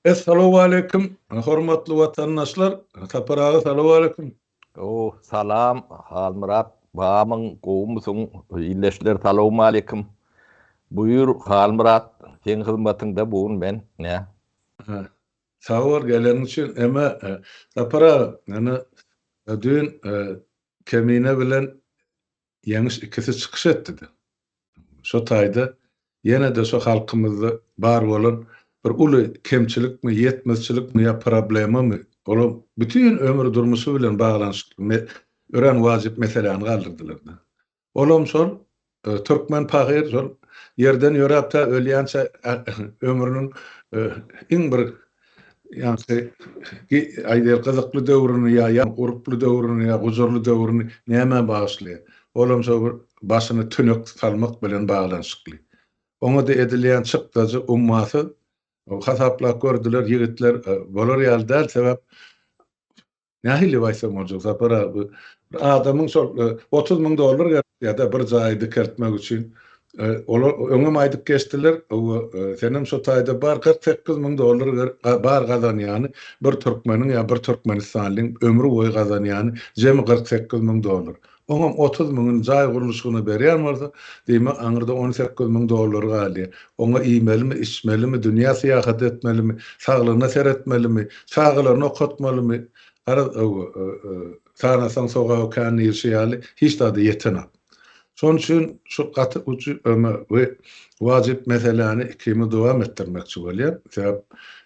Assalamu alaykum, hormatly watandaşlar. Taparağa salamu alaykum. Salam, Halmurat, bağımın, qoğumusun, illeşler, salamu aleyküm. Buyur, Halmurat, sen hizmetinde buğun ben, ne? Sağ ol gelen için. Ama taparağa, dün kemine bilen yanlış ikisi çıkış etti. Şu tayda, yine de şu halkımızda bar bolan bir ulu kemçilik mi, yetmezçilik mi ya problemi mi? Olam bütün ömür durmuşu bilen bağlanışıklı ören vacip meseleni kaldırdılar da. Olam şol Türkmen pahir şol yerden ýörapda ölýänçe ömrüniň iň bir ýanky aýdýar gyzykly döwrüni ýa urply döwrüni ýa gujurly döwrüni näme bagyşlaýar? Olam şol bir başyny tönök salmak bilen baglanşykly. Oňa da edilýän çykdyjy ummasy hasaplap gördüler ýigitler bolar ýaly sebäp nähili baýsa boljak sapara adamyň şol $30,000 ýa-da bir jaýdy kertmek üçin olar öňe maýdyp geçdiler. Senem şu taýda bar $48,000 bar gazanýany bir türkmeniň ýa bir Türkmenistanlyň ömrü boýy gazanýany jemi $48,000. Oňam 30,000 jaý guruluşyna berýär bolsa, diýme aňyrda $18,000 galýar. Oňa iýmelimi, içmelimi, dünýä syýahat etmelimi, saglygyna seretmelimi, çağlaryny okutmalimy, sanasaň soga okan ýerşeýäli hiç de ýetenap. Şoň üçin şu gaty uçy we wajip meseleni ikimi dowam etdirmekçi bolýar. Sebäp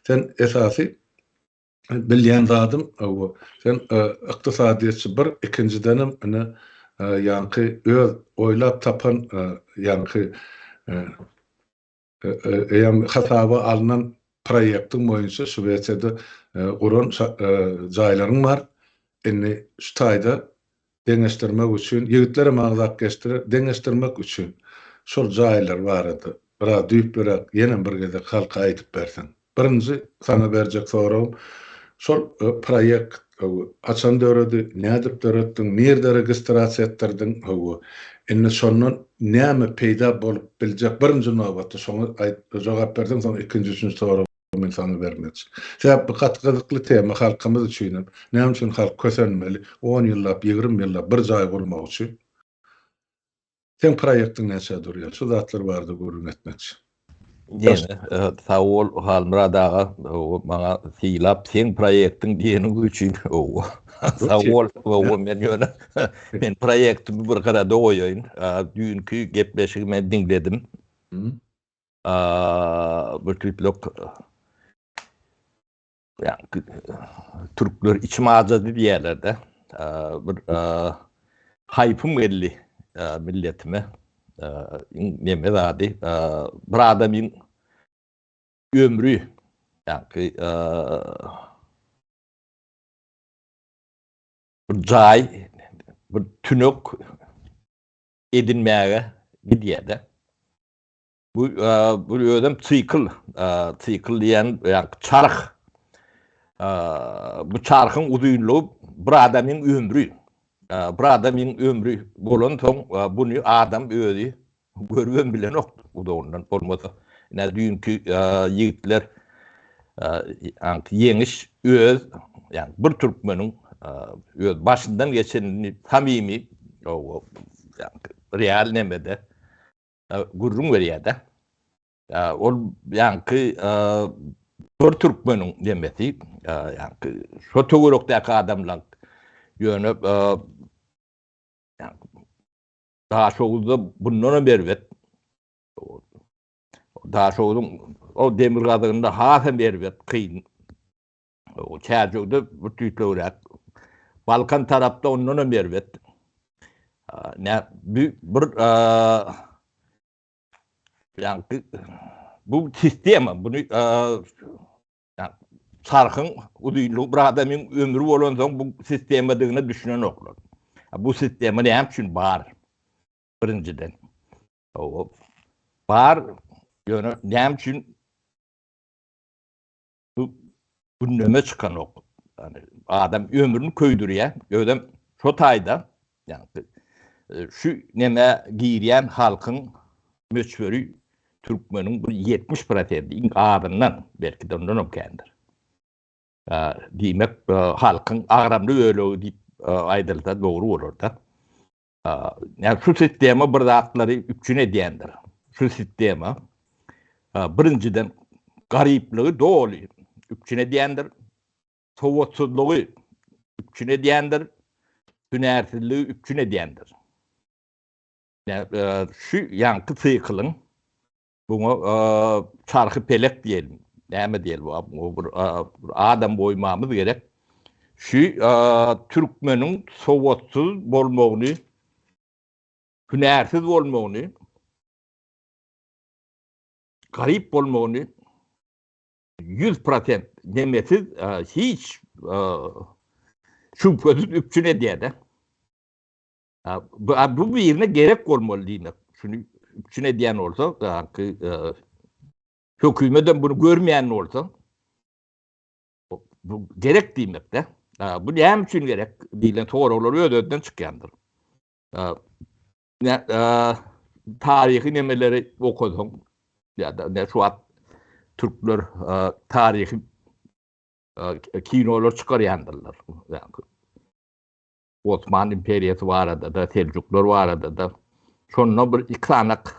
sen esasy bilýän zadym sen ykdysadyýetçi bir ikincidenim ýanky öz oýlap tapan ýanky hasaba alınan proýektiň boýunça şu wetede guran jaýlaryň bar. Indi şu taýda deňeşdirmek üçin, ýigitleri magzap geçdirer, deňeşdirmek üçin şol jaýlar bar edi. Biraz düýplerek ýene bir gede halka aýdyp bersen. Birinji sana berjek sorum, şol proýekt açan döredi, nädip döretdiň, nerede registrasiýa etdirdiň? Indi şondan näme peýda bolup biljek? Birinji nobatda şoňa jogap berdiň, soň ikinji, üçinji sorum men sana bermekçi. Sebäp bu gyzykly tema halkymyz üçin, näme üçin halk kösenmeli? 10 ýyllap, 20 ýyllap bir jaý bolmak üçin. Sen proýektiň näçe durýar? Şu zatlar bardy görün etmekçi. Yine, sağ ol, Halmurat ağa, maňa syýlap, sen proýektiň diýeni üçin, sağ ol, men ýöne, men proýektimi bir garada goýaýyn, dünkü gepleşigimi diňledim. Bir tüplük Türkler içmazdı diýerler-de. Bir haýpym geldi milletime. Neme zady? Bir adamyň ömrü, ýa-ni bir jaý, bir tünök edinmäge gidýär-de. Bu ödem çykl diýen çark. Bu çarkyň uzunlugy bir adamyň ömrü. Bir adamyň ömrü bolan soň buny adam özi görgen bilen ok. Bu da ondan bolmasa. Näde dünkü ýigitler ýeňiş öz, ýani bir türkmeniň öz başyndan geçenini samimi, real nemede gurrun berýär-de. Ol ýanky bir türkmeniň demesi, ýanky şo töwerekdäki adamlar ýönep daha şoğuzda bundan berwet. Daha şoğuzun o demir gazygynda hasan berwet kyn. O çäjegde bir tüýtleýär. Balkan tarapda ondan berwet. Bir ýanky bu sistema bunu sarkyň uzunlugy bir adamyň ömrü bolan soň bu sistemadygyny düşünen oklar. Bu sistema näme üçin bar? Birinciden. Bar ýöne näme üçin bu gündeme çykan ok. Yani adam ömrüni köýdürýär. Ödem şo taýda ýani şu neme giýýän halkyň möçberi Türkmenin bir 70% ağrından belki de ondan ökendir. Demek halkın ağramlı öyle deyip aydılsa doğru olur da. Yani şu sistema bir zatları üçüne diyendir. Şu sistema birinciden garipliği doğulu üçüne diyendir. Sovutsuzluğu üçüne diyendir. Hünersizliği üçüne diyendir. Yani, şu yankı sıykılın buna çarkı pelek diyelim. Ne diyelim? Adam boymamız gerek. Şu Türkmenin sovutsuz olmağını, hünersiz olmağını, garip olmağını 100% demesiz hiç şüphesiz üçüne diye de. Bu birine gerek olmalı demek. Şunu üçüne diyen olsa, hükümetten bunu görmeyen olsa, bu gerek demek de. Bu ne için gerek? Dilen soruları ödeden çıkandır. Tarihi nemeleri okudum. Ya da ne şu an Türkler tarihi kinolar çıkarıyandırlar. Yani, Osmanlı İmperiyası var arada da, Selçuklar var arada da. Sonra bir ikranak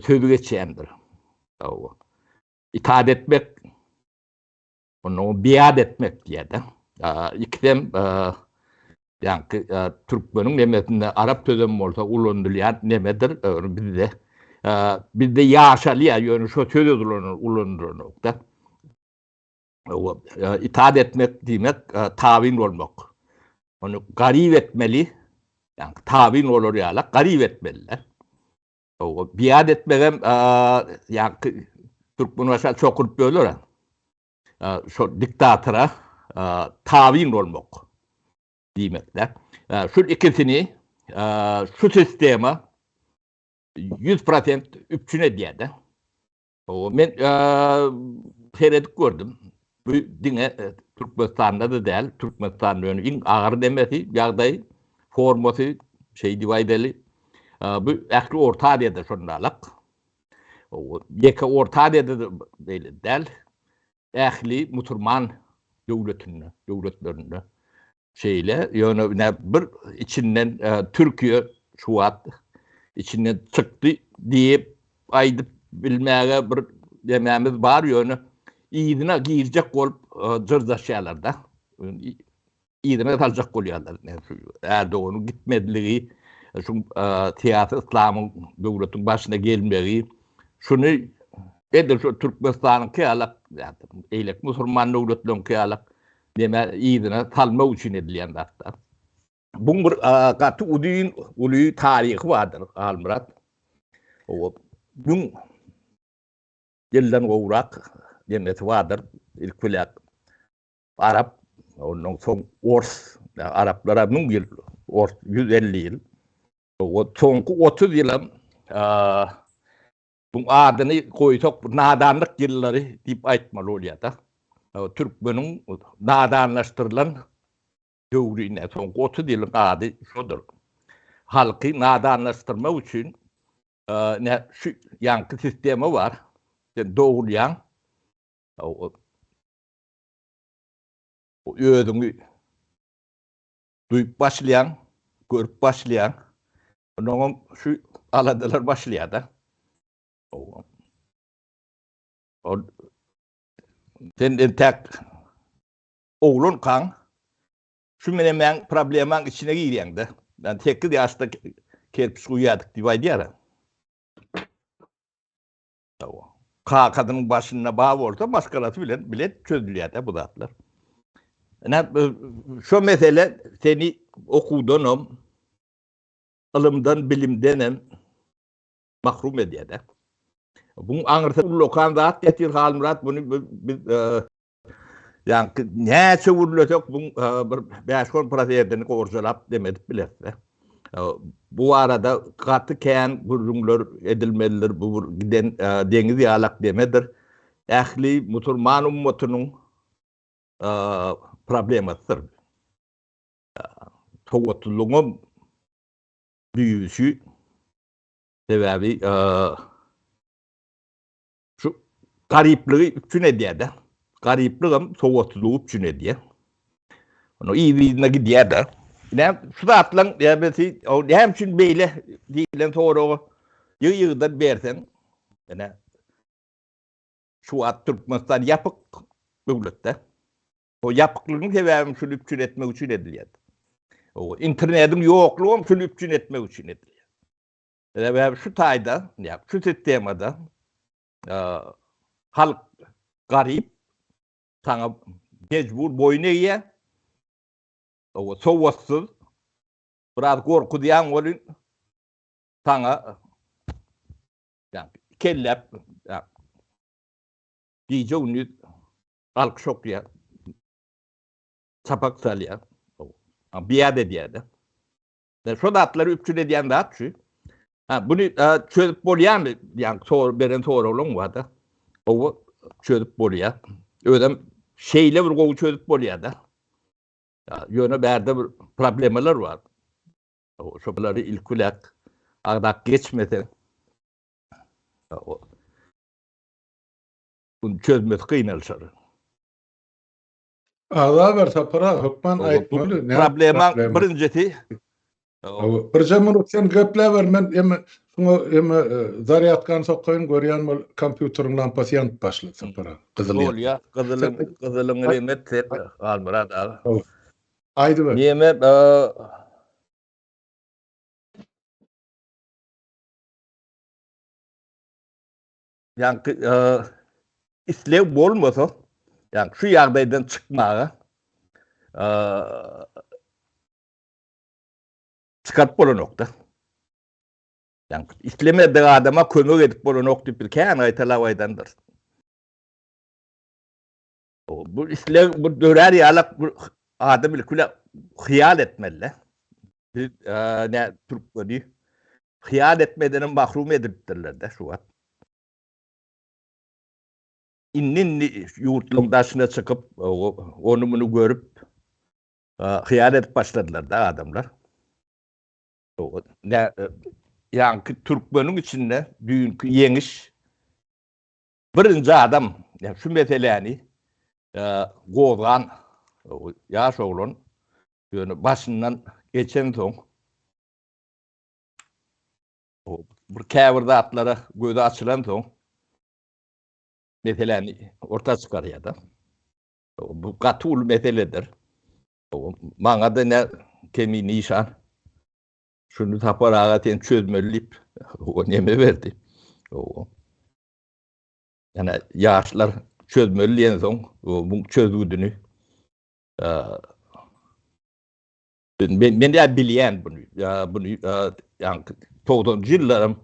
sözü geçeyendir. İtaat etmek, onu biat etmek diye de. İkidem yani Türkmenin nemesinde Arap sözüm olsa ulundulayan nemedir. Bizde yaşalıya yönü şu söz ulundurulur da. İtaat etmek demek tavin olmak. Onu garip etmeli, yani tavin olur ya, garip etmeliler. Biat etmek hem yani Türkmen başka çok grup böyle şu diktatora tavin olmak demekler. Şu ikisini şu sisteme 100% üçüne diye de. Ben seyredip gördüm. Bu dine Türkmenistan'da da değil, Türkmenistan'ın en ağır demesi, yağdayı, forması, divaydalı. Bu ekli Orta Asya'da şundalık. Yeka Orta Asya'da da böyle değil. Ekli Müslüman devletlerinde yani bir içinden Türkiye şu an içinden çıktı deyip aydıp bilmeye bir dememiz var yani iyidine girecek olup cırdaşyalarda iyidine kalacak oluyorlar. Erdoğan'ın gitmediliği, şu siyasi İslam'ın devletin başına gelmeyi, şunu edir şu Türkmenistan'ın kıyalak, eylek Müslüman devletlerin kıyalak deme iyidine talma için edilen hatta. Bunun bir katı uluyu tarihi vardır Almurat. Bunun yıldan uğrak cenneti vardır. İlk plak Arap, ondan sonra Ors, Araplara bunun yıl, Ors 150 yıl. O sonki 30 yılın bunun adını koysak nadanlık yılları deyip aytmalı oluyor da. Türkmenin nadanlaştırılan dövrüne sonki 30 yılın adı şudur. Halkı nadanlaştırma için şu yankı sistemi var. Doğulayan o ödünü duyup başlayan, görüp başlayan, onun şu aladılar başlıyor da. Senin tek oğlun kan, şu menemen problemin içine giriyen de. Ben tek yaşta kerpiç uyuyadık diye ya. Kadının başına bağ olsa başkaları bile çözülüyor da bu datlar. Şu mesele seni okuduğunum, ilimden, bilimden mahrum ediyor da. Bunu anırsa lokan zat getir Halmurat bunu yani ne çevirilecek bunu bir 5-10% ortalap demedik bile. Bu arada katı keyan gurumlar edilmelidir. Bu giden deniz yalak demedir. Ehli Müslüman ümmetinin problemattır. Soğutluğun büyüsü sebebi garipliği üçün ediyede. Garipliğim soğutsuzluğu üçün ediye. Onu iyi bir gidiyor da. Ne şu da atlan ya besi o hem için böyle diyen sonra yığdan versen yani şu at Türkmenistan yapık devlette. O yapıklığın sebebim şunu üçün etmek için ediliyor. O internetin yokluğu şunu üçün etmek için ediliyor. Ve şu tayda ya şu sistemada halk garip sana mecbur boyun eğe o soğutsuz biraz korku diyen olun sana yani kellep yani diyece onu halk şok ya çapak salya biade diyede şu da atları üpçüle diyen de at şu bunu çözüp boluyan yani beren sonra olun vardı o çözüp boluya ödem şeyle bir kovu çözüp boluya da yönü berde bir problemler var. O şoları ilk kulak adak geçmedi. Bunu çözmesi kıynalışır. Ağla ver tapara hukman aytmalı. Problemin birincisi bir zaman sen göple ver men şuna zaryatkan sokayın görýän bol kompýuteryň lampasy ýanyp başlady tapara. Kızıl ya kızılın remet almırad al. Aydy ver. Niye yani islev bolmasa yani şu ýagdaýdan çykmagy çıkarıp bolanokda. Yani islemediği adama kömek edip bolanok diýip bir kän aýtalawaýdandyr. Bu islev bu dörer ýalak bu adam ilkule hyýal etmeli. Bir ne Türkmeni hyýal etmeden mahrum edipdirler de şu wagt. İnnin ýurtlaryň daşyna çykyp onu bunu görüp hyýal edip başladylar da adamlar. Ne yani Türkmeniň içinde düýünkü ýeňiş birinji adam yani şu meseleni gowgan ýaş oglan ýöne başyndan geçen soň bir käbirde atlara gözi açylan soň meseleni orta çykarýar da. Bu gatul meseledir. Maňa da ne kemi nişan şunu tapar agaten çözmelip o neme verdi. Yani yaşlar çözmeliyen soň bu çözgüdünü ben de bilýän bunu. Bunu yani 90-njy ýyllarym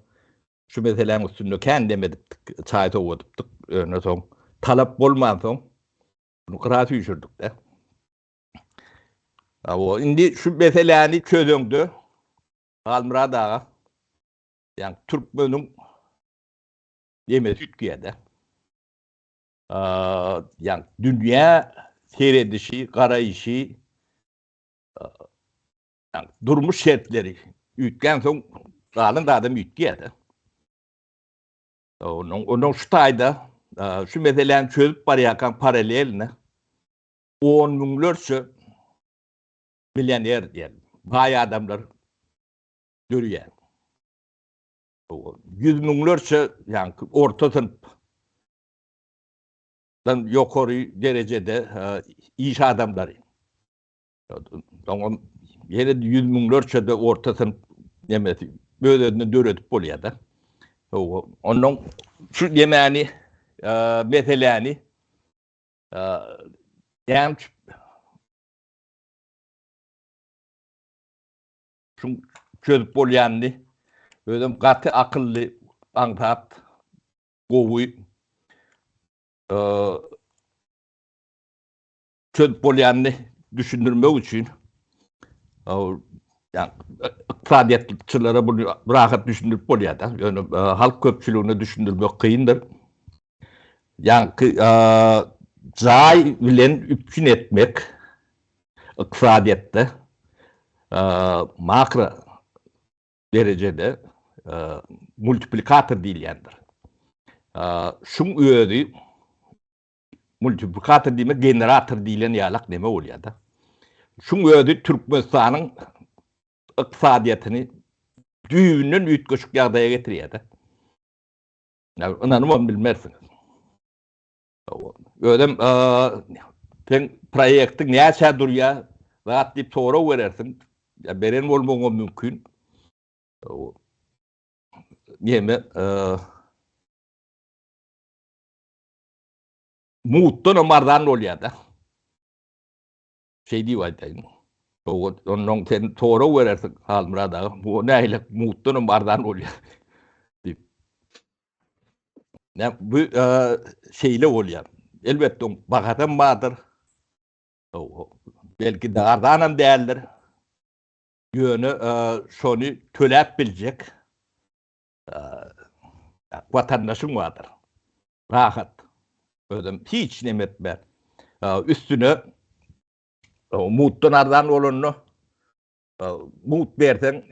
şu meseleň üstünde kän demedip çaýta owadypdyk. Öňe soň talap bolman soň bunu kıraat ýüşürdik de. Indi şu meseleni çözüňdi. Almyrad ağa yani Türkmeniň ýemesi ütgýede. Yani dünýä seyredişi, garaýyşy yani durmuş şertleri ütgen soň galan da adam ütgýede. Onun şu taýda şu meseleni çözüp barýakan paralelne 10 miňlerçe milyoner diýelim. Baý adamlar görýär. 100 miňlerçe yani orta sınıfdan ýokary derecede iş adamlary. Ýene 100 miňlerçe de orta sınıf nemesi böledini döredip bolýar da. Onun şu ýemeni meseleni yani şu çözüp bolýandy özüm gaty akylly aňdap gowy çözüp bolýandy düşündirmek üçin yani iqtisadiyatçylara bunu rahat düşündirip bolýar da. Yani halk köpçüligine düşündirmek kıyındır. Yani jaý bilen üpçün etmek iqtisadiyatda makro derecede multiplikator diýilýändir. Şun öýdi multiplikator diýme generator diýilen ýalak neme bolýar-da. Şun öýdi Türkmenistanyň ykdysadyýatyny düýünden üýtgeçik ýagdaýa getirýär-de. Onany bilmersiňiz. Ödem sen proýektiň näçe durýar, zat diýip sorag berersiň. Ya beren bolmagy mümkin. Neme Mutdan omardan bolýar-da. Şey diýip aýtaýyn. Onuň sen sorag berersiň Halmurad aga, bu nähile mutdan omardan bolýar diýip. Bu şeyle bolýar. Elbetde bagadan bardyr. Belki dardanam däldir. Ýöne şonu töläp biljek. Watandaşyň bardyr. Rahat. Ödüm hiç nemet ber. Üstüne mutdan ardan bolanyny mut bersen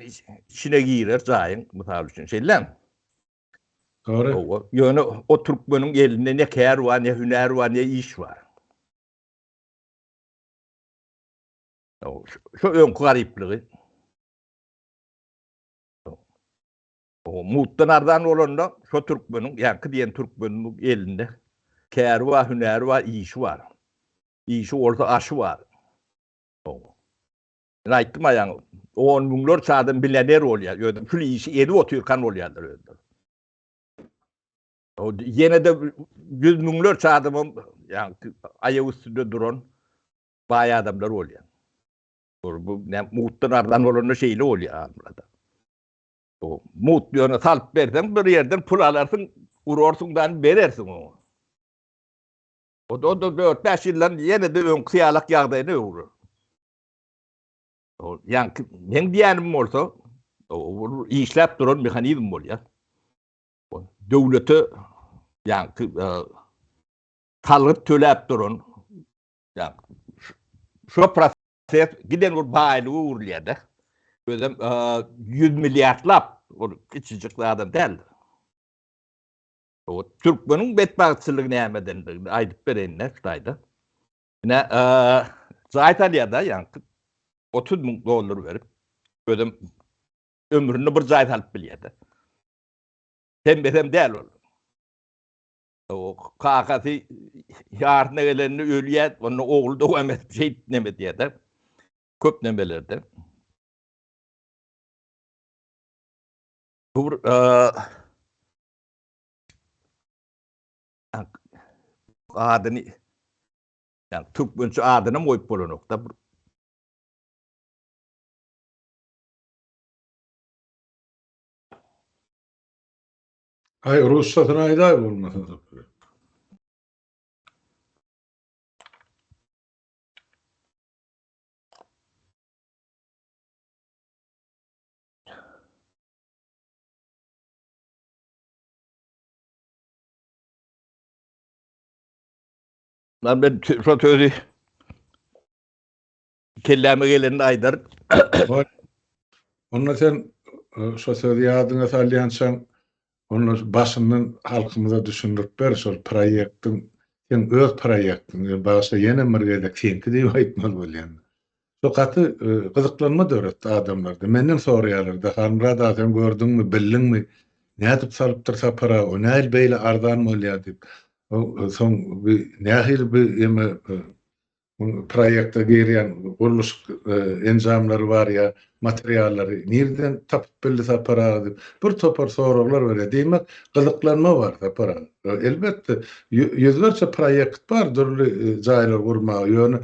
içine girer jaýyň mysal üçin şeýle. Doğru. Ýöne o Türkmeniň elinde ne kär bar, ne hüner bar, ne iş bar. Şu öňkü garyplygy. O mutdan ardan bolanda şu Türkmeniň, ýa-ki diýen Türkmeniň elinde kär bar, hüner bar, iş bar. İşi olsa aşı bar. Ben aýtdym aýaň 10 miňler çadan bilener bolýar. Ýödüm şu işi edip oturkan bolýarlar öýdüm. O yine de 100 miňler çadım ýa aýagy üstünde duran baý adamlar bolýar. Bu mutdan ardan bolany şeýle bolýar burada. O mut ýöne salyp bersen bir ýerden pul alarsyň, urarsyňdan berersiň onu. O da 4-5 ýyldan ýene de öňkü ýalak ýagdaýyna öwrür. O ýa-ki men diýenim bolsa, o işläp duran mehanizm bolýar. Döwleti ýa-ki talyp töläp duran, ýa şu proses giden bir baýlygy urulýar-da. Özüm 100 milliardlap o kiçijik adam däl. O Türkmeniň betbagtçylygy nämedendigini aýdyp berenler Xitayda. Ine Zaytalýada ýa-ki $30,000 berip özüm ömrüni bir jaýda alyp bilýär-de. Sen besem däl ol. O kakasy ýaryna gelenini ölýär, onu ogly da emes, şeýt neme diýär-de. Köp nemelerde. Bu adyny ýa Türkmençe adyny moýup bolanokda Ay Rusçasyna aýdaý bolmasyn. Ben şu sözü kelleme geleni aýdar. Onda sen şu sözü ýadyňa salýansaň, onu başyndan halkymyza düşündirip ber, şol proýektiň, sen öz proýektiň, başga ýene mirgede kenki diýip aýtmaly bolýan. Şu gaty gyzyklanma döretdi adamlarda. Menden soraýarlar, Halmurad aga sen gördüňmi, bildiňmi? Nädip salyp dursa para, o näil beýle ardan bolýar diýip. Son nähil bir proýekte girýän guruluş enjamlary bar ýa materiallary nerden tapyp bilse para diýip bir topar soraglar berýär. Diýmek gyzyklanma bar da para. Elbetde ýüzlerçe proýekt bar, dürli jaýlar gurmagy ýöne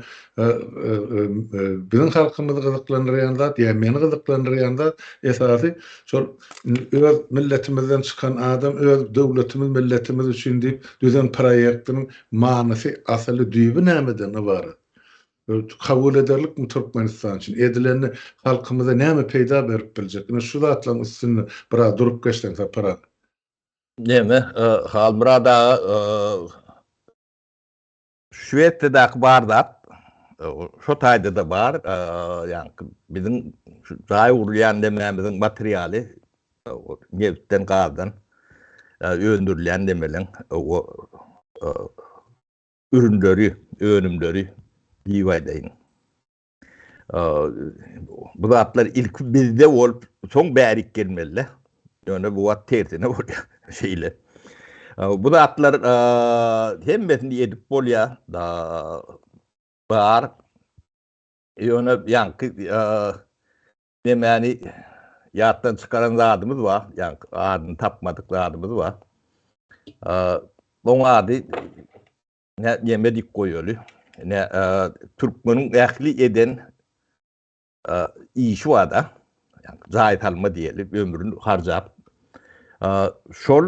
bizim halkymyzy gyzyklandyrýan zat, ýa meni gyzyklandyrýan zat esasy şol öz milletimizden çykan adam öz döwletimiz, milletimiz üçin diýip düzen proýektiň manysy, asaly düýbi nämeden ibaret? Kabul ederlik mi Türkmenistan için? Edileni halkımıza näme peýda berip biljek? Şu zatlaryň üstünde biraz durup geçsen para. Näme? Halmurad aga Şwediýadaky barda, şu taýda da bar, ýa bizim jaý urulýan dememiziň materialy Newtden gadan öndürülen demelen o ürünleri, önümleri yiýaýdyň. Bu zatlar ilk bizde olup soň bärik gelmeli. Ýöne bu wagt tersine bolýar şeýle. Bu zatlar hemmesini edip bolýar da bar. Ýöne ýanky demäni ýatdan çykaran zadymyz bar, ýanky adyny tapmadyk zadymyz bar. Bu ady yemedik goýuly. Türkmeniň ähli eden işi var da, yani zahit alma diyelim, ömrünü harcap. Şol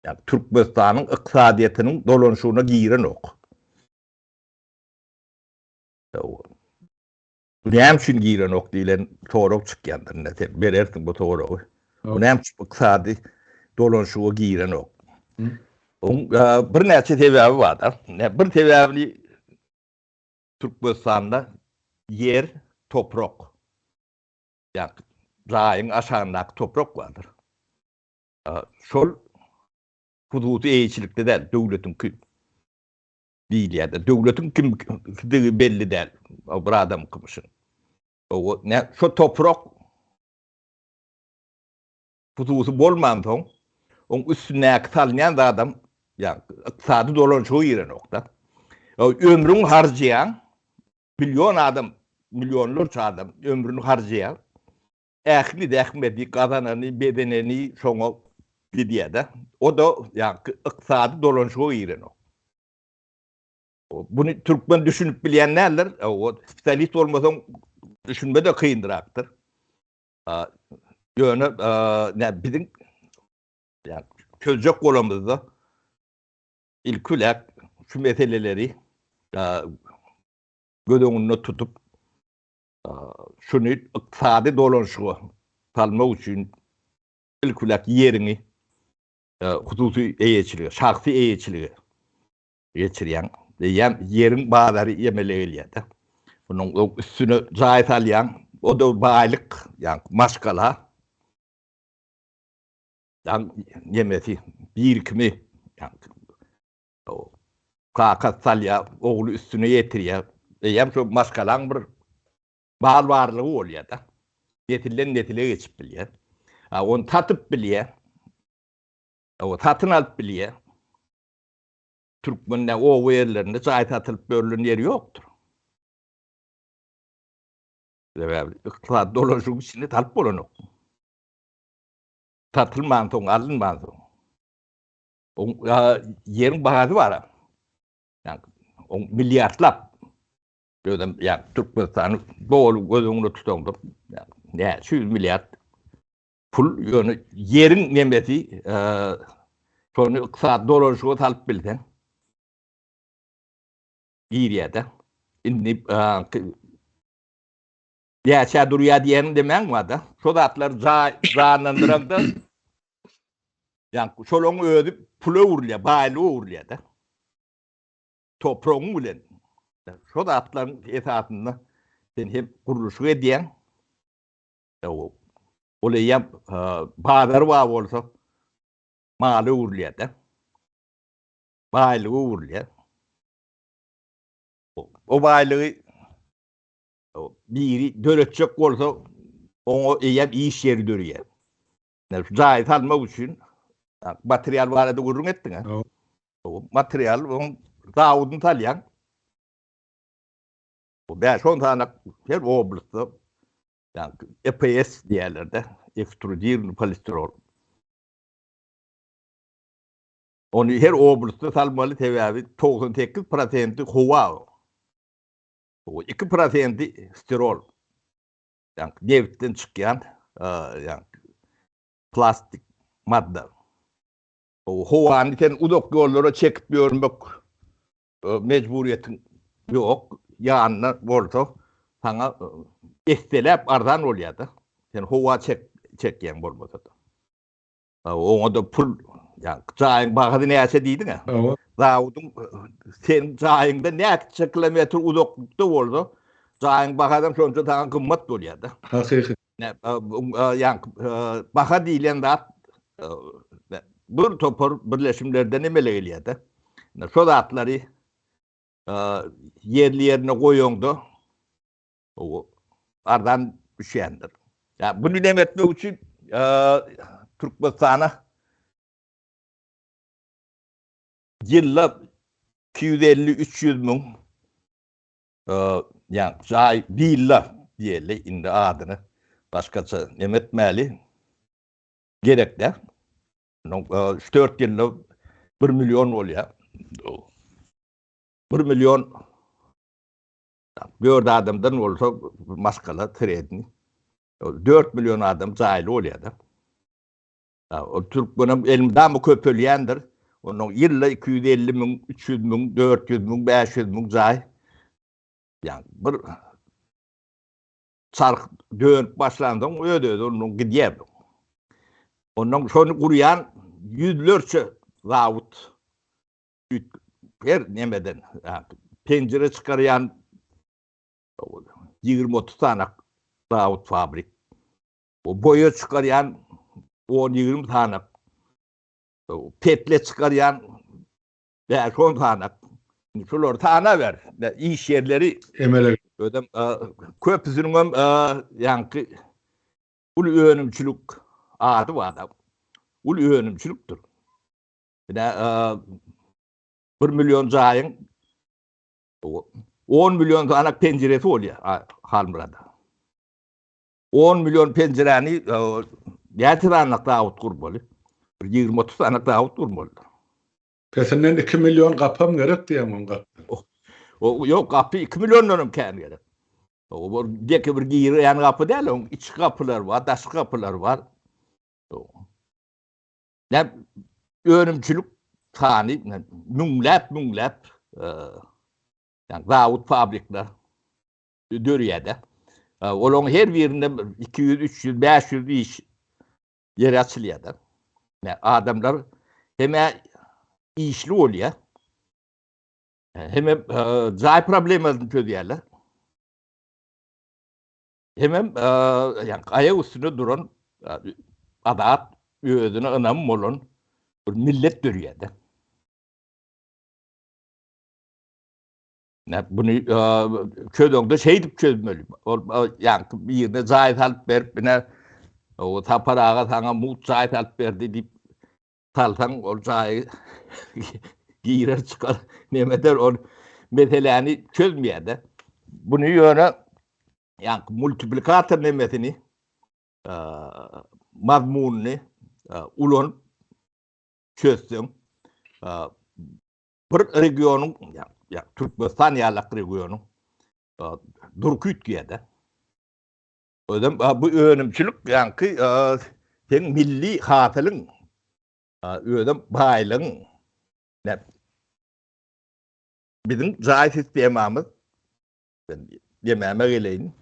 yani Türkmenistan'ın iktisadiyetinin dolanışına giren ok. Näme üçin giren ok diýilen torok çykýandyr näte. Berersin bu torogy. Näme üçin iktisady dolanışyga giren ok. Bir näçe sebäbi bardyr. Bir sebäbi Türkmenistanda yer, toprak. Yani raýyň aşağındaky toprak vardır. Şol hududy eýçilikde däl, döwletiň diýilýär. Döwletiň kimligi belli däl. Bir adam kymyşyn. O şo toprak hududy bolman soň, oň üstüne salýan adam, yani iqtisady dolanşygy giren okda. Ömrüň harjaýan milyon adam, milyonlarca adam ömrünü harcayan, ähli dähmedi, kazanany, bedeneni şoňa gidýär. O da yani iqtisady dolanşyga giren o. Bunu Türkmen düşünüp bilýänler, o spesialist bolmasaň düşünme de kıyındıraktır. Ýöne bizim yani çözecek bolamyzda ilkülek şu meseleleri gödöňünde tutup şunu iqtisady dolanşyga salmak üçin ilkülek yerini hususy eýeçiligi, şahsy eýeçiligi geçirýän yerin bazary ýemelegilýär. Bunun üstüne jaý salýan, o da baýlyk, yani maşgala yemesi, birikimi, yani kakat salya, oğlu üstüne yetirýär. Hem şu maşgalan bir barlygy bolýar da. Yetirilen netile geçip bilýär. Onu tatyp bilýär. O tatyn alyp bilýär. Türkmenler o yerlerinde jaý tatylyp bölünen ýeri ýokdur. Iqtisad dolanşygy içinde talyp bolan ok. Tatylman soň alınman soň. O yerin bahasy bar. Yani on milyarlap yani Türkmenistan'ı doğru gözüňde tutandyr. Yani 100 milyar pul ýöne yerin nemeti şonu iqtisad dolanşyga talyp bilsen girýär. Indi ýaşa durýar diýen demäň wada. Şo zatlar zanandyranda yani şolong ödüp pula urulýar, baýly urulýar da. Topragyň bilen. Şo zatlaryň esasynda sen hem guruluşy edýän. Olýar bazar wa bolsa maly urulýar da. Baýly urulýar. O baýlygy biri döretjek bolsa oňa eýep iş ýeri dörýär. Jaý salmak üçin material barada gurrun etdiň. O material zawudyny salýan. O 5-10 tane her oblastda yani EPS diýerler-de, ekstrudýr polisterol. Onu her oblastda salmaly sebäbi 98% howa. O 2% sterol. Yani neftten çykýan yani plastik madde. O howany sen uzak ýollara çekip ýörmek mecburiyetin ýok. Ýanyna bolsa sana estelep arzan bolýar. Sen howa çekýän bolmasa da. Oňa da pul yani jaýyň bagyny näçe diýdiň? Zawudyň sen jaýyňda näçe kilometr uzaklykda bolsa, jaýyň bahadan şonça taňa gymmat bolýar da. Hakyky. Yani baha diýilen zat bir topor birleşimlerden emele gelýärdi. Şol atları yerli yerine koyuyordu. O ardan düşendir. Ya bunu demetmek için Türkmenistan'a yılla 250-300 bin yani zay billa diyeli indi adını başkaça demetmeli gerekli. 3-4 yılda 1 milyon oluyor. 1 milyon bir adamdan olsa maskala tredini 4 milyon adam zaylı oluyor da. O Türk bunun elimden bu köpölyendir. Onun yılla 250 bin, 300 bin, 400 bin, 500 bin zay. Yani bir sark dönüp başlandan ödedi onun gidiyor. Onun şonu kuruyan yüzlerce zavut her nemeden pencere çıkarayan 20-30 tane zavut fabrik. O boya çıkarayan 10-20 tane. Petle çıkarayan 5-10 tane. Şular tane ver. İş yerleri emele ödem köpüsünün yankı ul önümçülük adı var da. Ul önümçülüktür. Bir de 1 milyon zayın 10 milyon tane penceresi oluyor Halmıra'da. 10 milyon pencereni yetiranlık dağıt kurmalı. 20-30 tane dağıt kurmalı. Pesinden 2 milyon kapam gerek diyem on kapı. Yok kapı 2 milyonların kendi gerek. O deki bir giren kapı değil, onun iç kapılar var, taş kapılar var. Ne önümçülük tane münglep yani dağıt fabrikler Dörüye'de. Onun her birinde 200, 300, 500 iş yeri açılıyor da. Yani adamlar hemen işli oluyor. Hemen zay problemlerini çözüyorlar. Hemen yani ayak üstünde duran adat özüne önemli olan bir millet Dörüye'de. Yani bunu çözüğünde şey deyip çözmeli. Yani bir yerine zayıf alıp verip o taparağa sana mut zayıf alıp verdi deyip talsan o zayıf girer çıkar nemeder o meseleni çözmeyede. Bunu yöne yani multiplikatör nemetini mazmununu ulon çözsün. Bir regionun ya Türkmenistan yalak regionu Durkütkiye'de. Ödem bu önümçülük yani sen milli hatılın ödem baylığın bizim zayıf sistemimiz ben dememe geleyim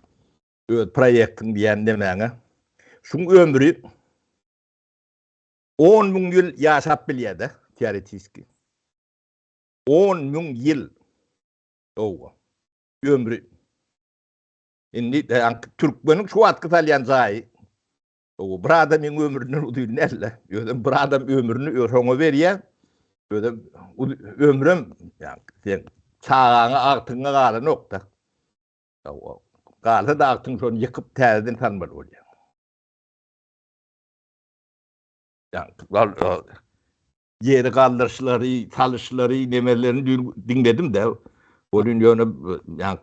proyektin diyen demene şun ömrü 10 bin yıl yaşap bilyede teoretiski 10 bin yıl ömrü şimdi Türkmenin şu atkı talyan zayı bir adamın ömrünün uduyun elle bir adam ömrünü öğrene veriyor ömrüm yani sen çağına aktığına kadar nokta. Kadar da aktığın sonra yıkıp terden tanımalı oluyor. Yani yeri kaldırışları, çalışları, nemelerini dinledim de onun yönü yani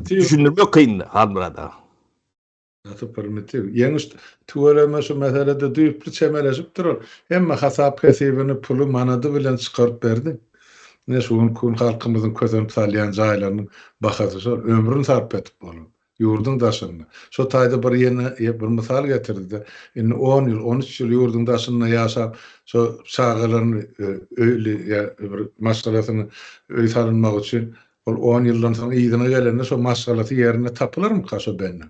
düşünürme kıyın Halmıra'da. Nasıl primitiv? Yeniş tuvaleme şu meselede duyup bir çemeleşip durur. Ama hasap kesibini pulu manadı bilen çıkarıp verdin. Ne şu kun halkımızın közünü salyan caylarının bakası şu ömrünü sarp etip olur. Yurdun daşını. Şu tayda bir yeni bir misal getirdi de. 10 yıl, 13 yıl yurdun daşını yaşap şu çağlarını öyle ya maskalasını öyle sarılmak için 10 yıldan sonra iyidine gelene şu maskalası yerine tapılır mı kaşı benimle?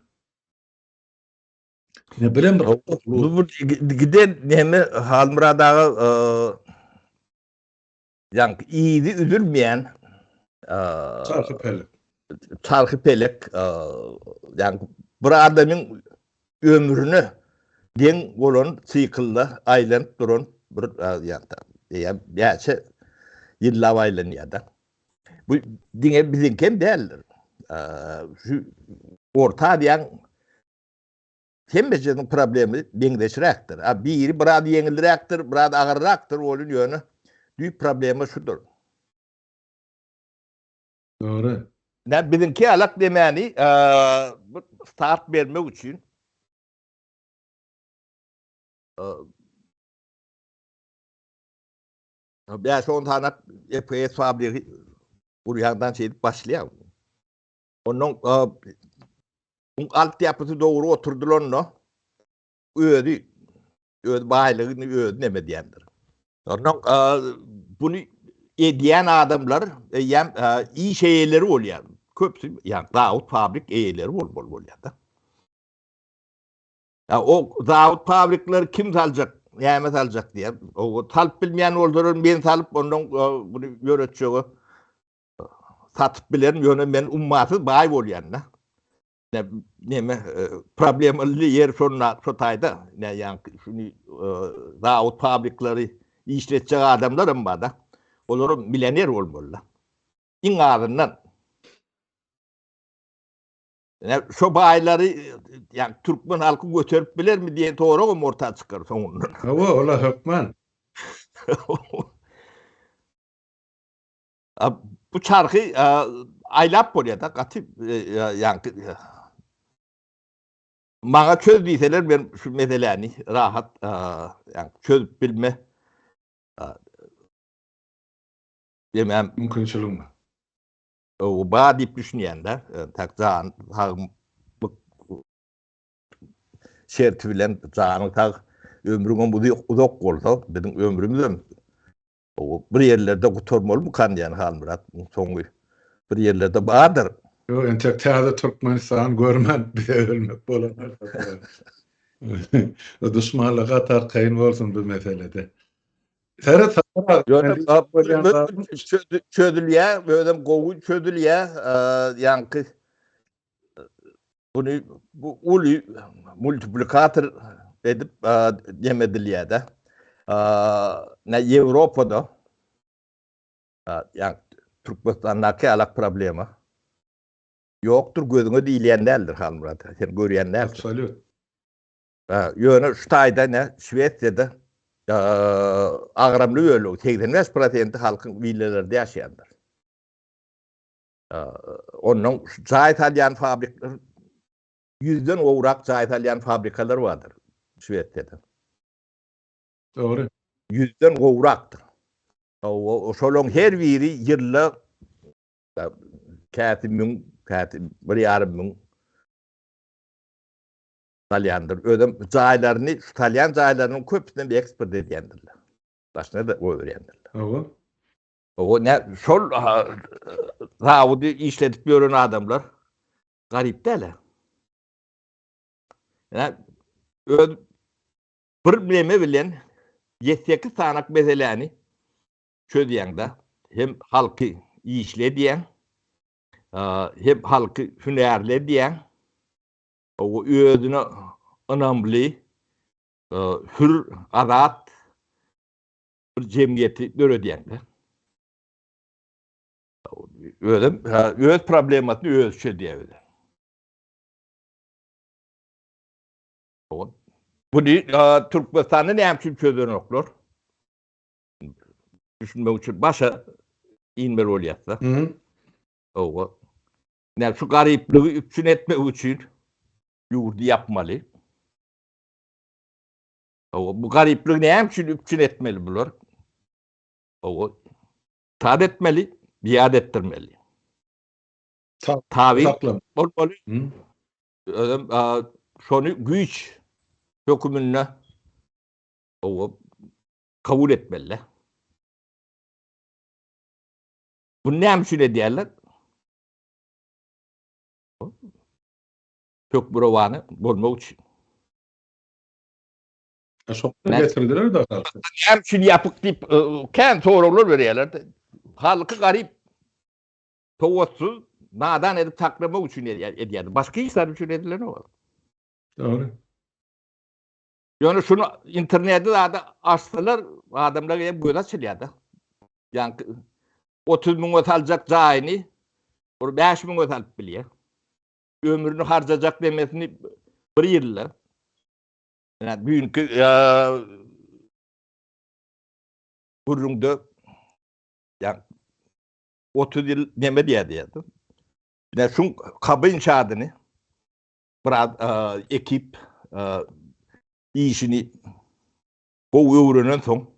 Ne bileyim bu giden nemi Halmıra'dağı yani iyiydi üzülmeyen çarkı pelek yani bir adamın ömrünü den bolan sikılda aylanıp duran bir yani yaşı yıllar aylanıyor da. Bu dine bizinken değildir. Şu orta diyen hemmeçinin problemi dengeçirektir. Biri biraz yengildirektir, biraz ağırraktır, onun yönü. Büyük problemi şudur. Doğru. Ne bizimki alak demeni start vermek için 5-10 tane EPS fabriki buraya şey başlıyor. Onun altyapısı doğru oturdular no. Ödü baylığını ödeme diyendir. Onun bunu ediyen adamlar iyi şeyleri oluyor. Köpsü yani Davut fabrik eğileri oluyor da. Ya o Davut fabrikleri kim alacak? Nimet alacak diye. O talep bilmeyen olduğunu ben talep ondan bunu yönetiyor. Satıp bilen yönü ben ummatı bay oluyor ne. Ne problemli yer sonra sotayda ne yani şunu Davut fabrikleri işletecek adamlarım var da. Onları milyoner olmalı. İn ardından yani şu bayları yani Türkmen halkı götürüp bilir mi diye doğru mu ortaya çıkar sonunda. Hava ola hükmen. Bu çarkı aylap oluyor da katı yani bana çöz deyseler ben şu meseleni rahat yani çözüp bilme demem Mümkünçülük mü? o bağ deyip düşünüyen de takzağın şerti bilen zağını tak ömrünün bu uzak olsa bizim ömrümüzün o bir yerlerde kurtarmalı mı kan yani Halmurat sonu bir yerlerde bağdır. Yo entektada Türkmenistan görmen bir de ölmek bolan. O düşmanlığa tarkayın olsun bu meselede. Serhat Çödülüye böyle kovu çödülüye yankı bunu bu ulu multiplikatör edip yemediliye de ne Avrupa'da yani Türkmenistan'daki alak problemi yoktur gözüne diyenlerdir Halmurat. Sen görenlerdir. Absolut. Yönü Ştay'da ne Şvesya'da ağramlı öyle 85% halkın villalerde yaşayandır. Onun İtalyan fabrikaları 100'den uğrak İtalyan fabrikaları vardır Şvesya'da. Doğru. 100'den uğraktır. O şolun her biri yılla bir yarım bin İtalyandır. Ödem caylarını, İtalyan caylarının köpüsünden bir eksport ediyendirler. Başına da o öğrendirler. Hava. O ne, şol Davud'u işletip gören adamlar garip değiller. Yani problemi bilen 7-8 sanak meseleni çözeyen de hem halkı işle diyen hem halkı hünerle diyen o özüne önemli hür adat bir cemiyeti görediyen de öz problematını öz çözeyebilir. Bunu Türkmenistan'ın ne için çözülen oklar? Düşünmek için başa inmeli oluyorsa. O ne şu garipliği üpçün etme için yurdu yapmalı. Bu garipliği ne için üpçün etmeli bunlar? O taat etmeli, biat ettirmeli. Tabi olmalı. Sonu güç hükümünü kabul etmeli. Bunu ne için ediyorlar? Çok buravanı bulmak için. Soktu getirdiler de. Ne için yapık deyip kendi sorular veriyorlar. Halkı garip, tovatsız, nadan edip taklamak için ediyordu. Başka işler için edilen o var. Doğru. Yani şunu internette da açtılar, adamlar hep böyle söylüyordu. Yani 30 bin alacak cahini, 5 bin alıp biliyor. Ömrünü harcayacak demesini bir yılla. Yani büyük kurumda yani 30 yıl neme diyordu. Yani şu kabı inşaatını ekip işini bu öğrenen son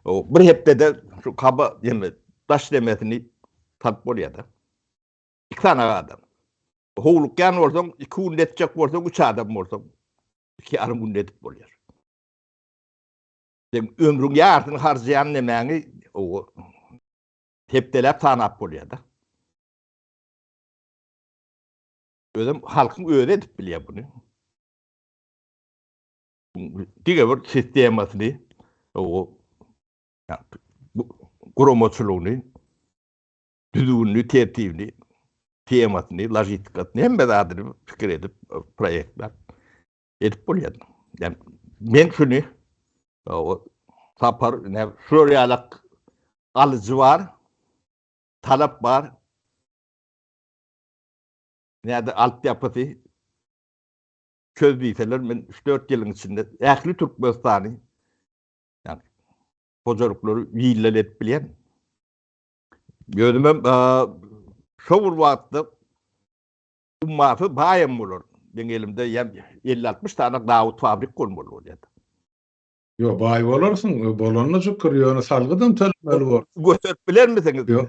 bir hepte de şu kabı yani taş demesini tatp oluyordu. 2 tane adam. Hoğlukken olsam 2 gün netecek olsam 3 adam olsam 2 arım gün netip oluyor. Yani ömrün yarısını harcayan demeni o hepteler tanap oluyordu. Öyle halkın öyle edip biliyor bunu. Diğer bir sistemasını o yani, kromoçuluğunu, düzgünlüğü, tertibini, temasını, lojistikasını hem de adını fikir edip projeler edip buluyor. Yani ben şunu o sapar ne şurayalak alıcı var, talep var, nerede altyapısı çözdüyseler ben 3-4 yılın içinde ehli Türkmenistan'ı yani hocalıkları ilerletip bilen gözümüm şovur vaatlı ummafı bayım olur. Ben elimde 50-60 tane Davut fabrik kurmalı oluyordu. Yo bay bolarsyň, bolanna jükürýäni salgydan tölmeli bol. Gösterip biler misiniz? Yo.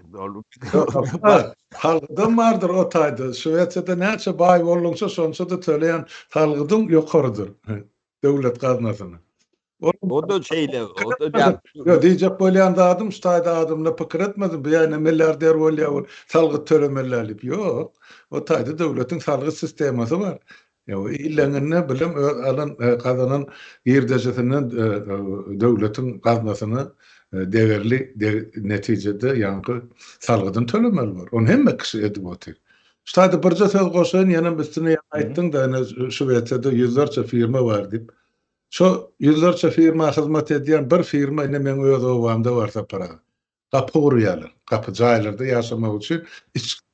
Halgydan bardyr o taýda. Şweýetsede näçe bay bolunsa şonça da töleýän halgydan ýokarydyr. Döwlet gaznasyny. O da şeyle, o da Yo diýjek bolýan adam ştaýda adamla pikir etmedi. Ýani milliarder bolýar, salgy tölemelilip. Ýok. O taýda döwletiň salgy sistemasy bar. Yo illeňine bilim alan kazanan ýerdejesinden döwletiň gaznasyny değerli neticede yankı salgydan tölemeli bar. Onu hemme kişi edip otyr. Ştaýda birje söz goşan ýene üstüne aýtdyň da şu wetede ýüzlerçe firma bar dip. Şu yüzlerce firma hizmet ediyen bir firma ine men öz owamda barsa para. Kapı gurýarlar. Kapı jaýlarda ýaşamak üçin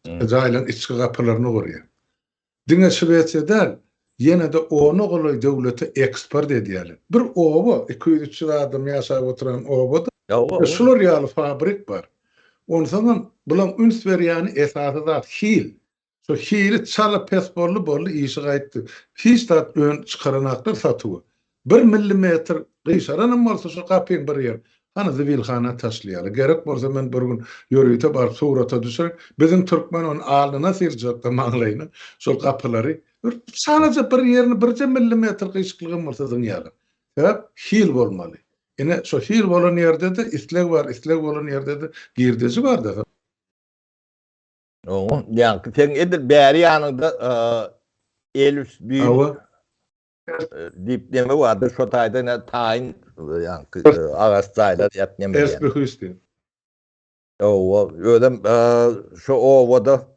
jaýlaryň içki kapylaryny gurýar. Diňe Şweýetsiyada ýene de onu goly döwlete eksport edýärler. Bir owa 200-300 adam ýaşap oturan owada şular ýaly fabrik bar. Ondan bulan üns berýäni esasy zat hil. Şu hili çalıp pes bolly işi gaýtdy. Hiç zat ön çykaranaklar satywy. 1 millimetr gysaranyň bolsa şu kapyň bir ýer. Hany zibilhana taşlaýaly. Gerek bolsa men bir gün ýörüýte bar surata düşer. Bizim türkmen onu alnyna sirjekde maňlaýyna şol kapylary sadece bir ýerini 1 millimetr gysyklygy bolsa dünýäde. Sebäp hil bolmaly. Ine şu hil bolan ýerde de isleg bar, isleg bolan ýerde de girdesi bar da. o yani sen edil bäri ýanynda elüs büyük dip deme vardı şu taýda ne taýin yani agas taýlar ýatnýan. Eski hüstin. O ödem şu owada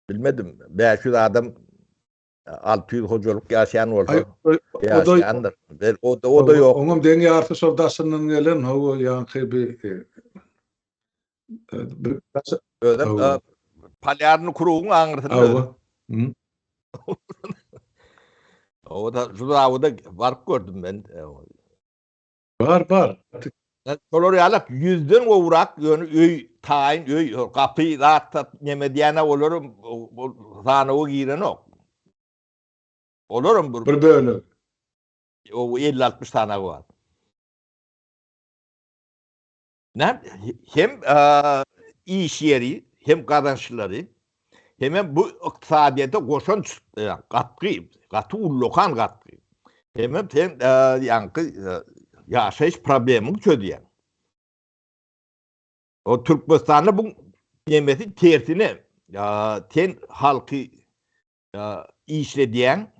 bilmedim 500 adam 600 hocalyk ýaşaýan bolsa ýaşaýandyr. O da ýok. Oňam deňe ýarty şoldaşynyň gelen hawa ýanky bir Ödem palýarny kurugyň aňyrsyny. O da şu da bark gördüm ben. Bar. Şolar ýalak 100den gowrak ýöne öý taýin öý kapy rahat nemediyana olurum zanawy giren ok. Olurum bir bölü. O 50-60 tane var. Ne? Hem iş yeri, hem kazançları, hem bu iktisadiyete koşan katı ullokan katkı. Hem yankı yaşayış problemini çözüyen. O Türkmenistan'da bu yemesi tersine ten halkı işlediyen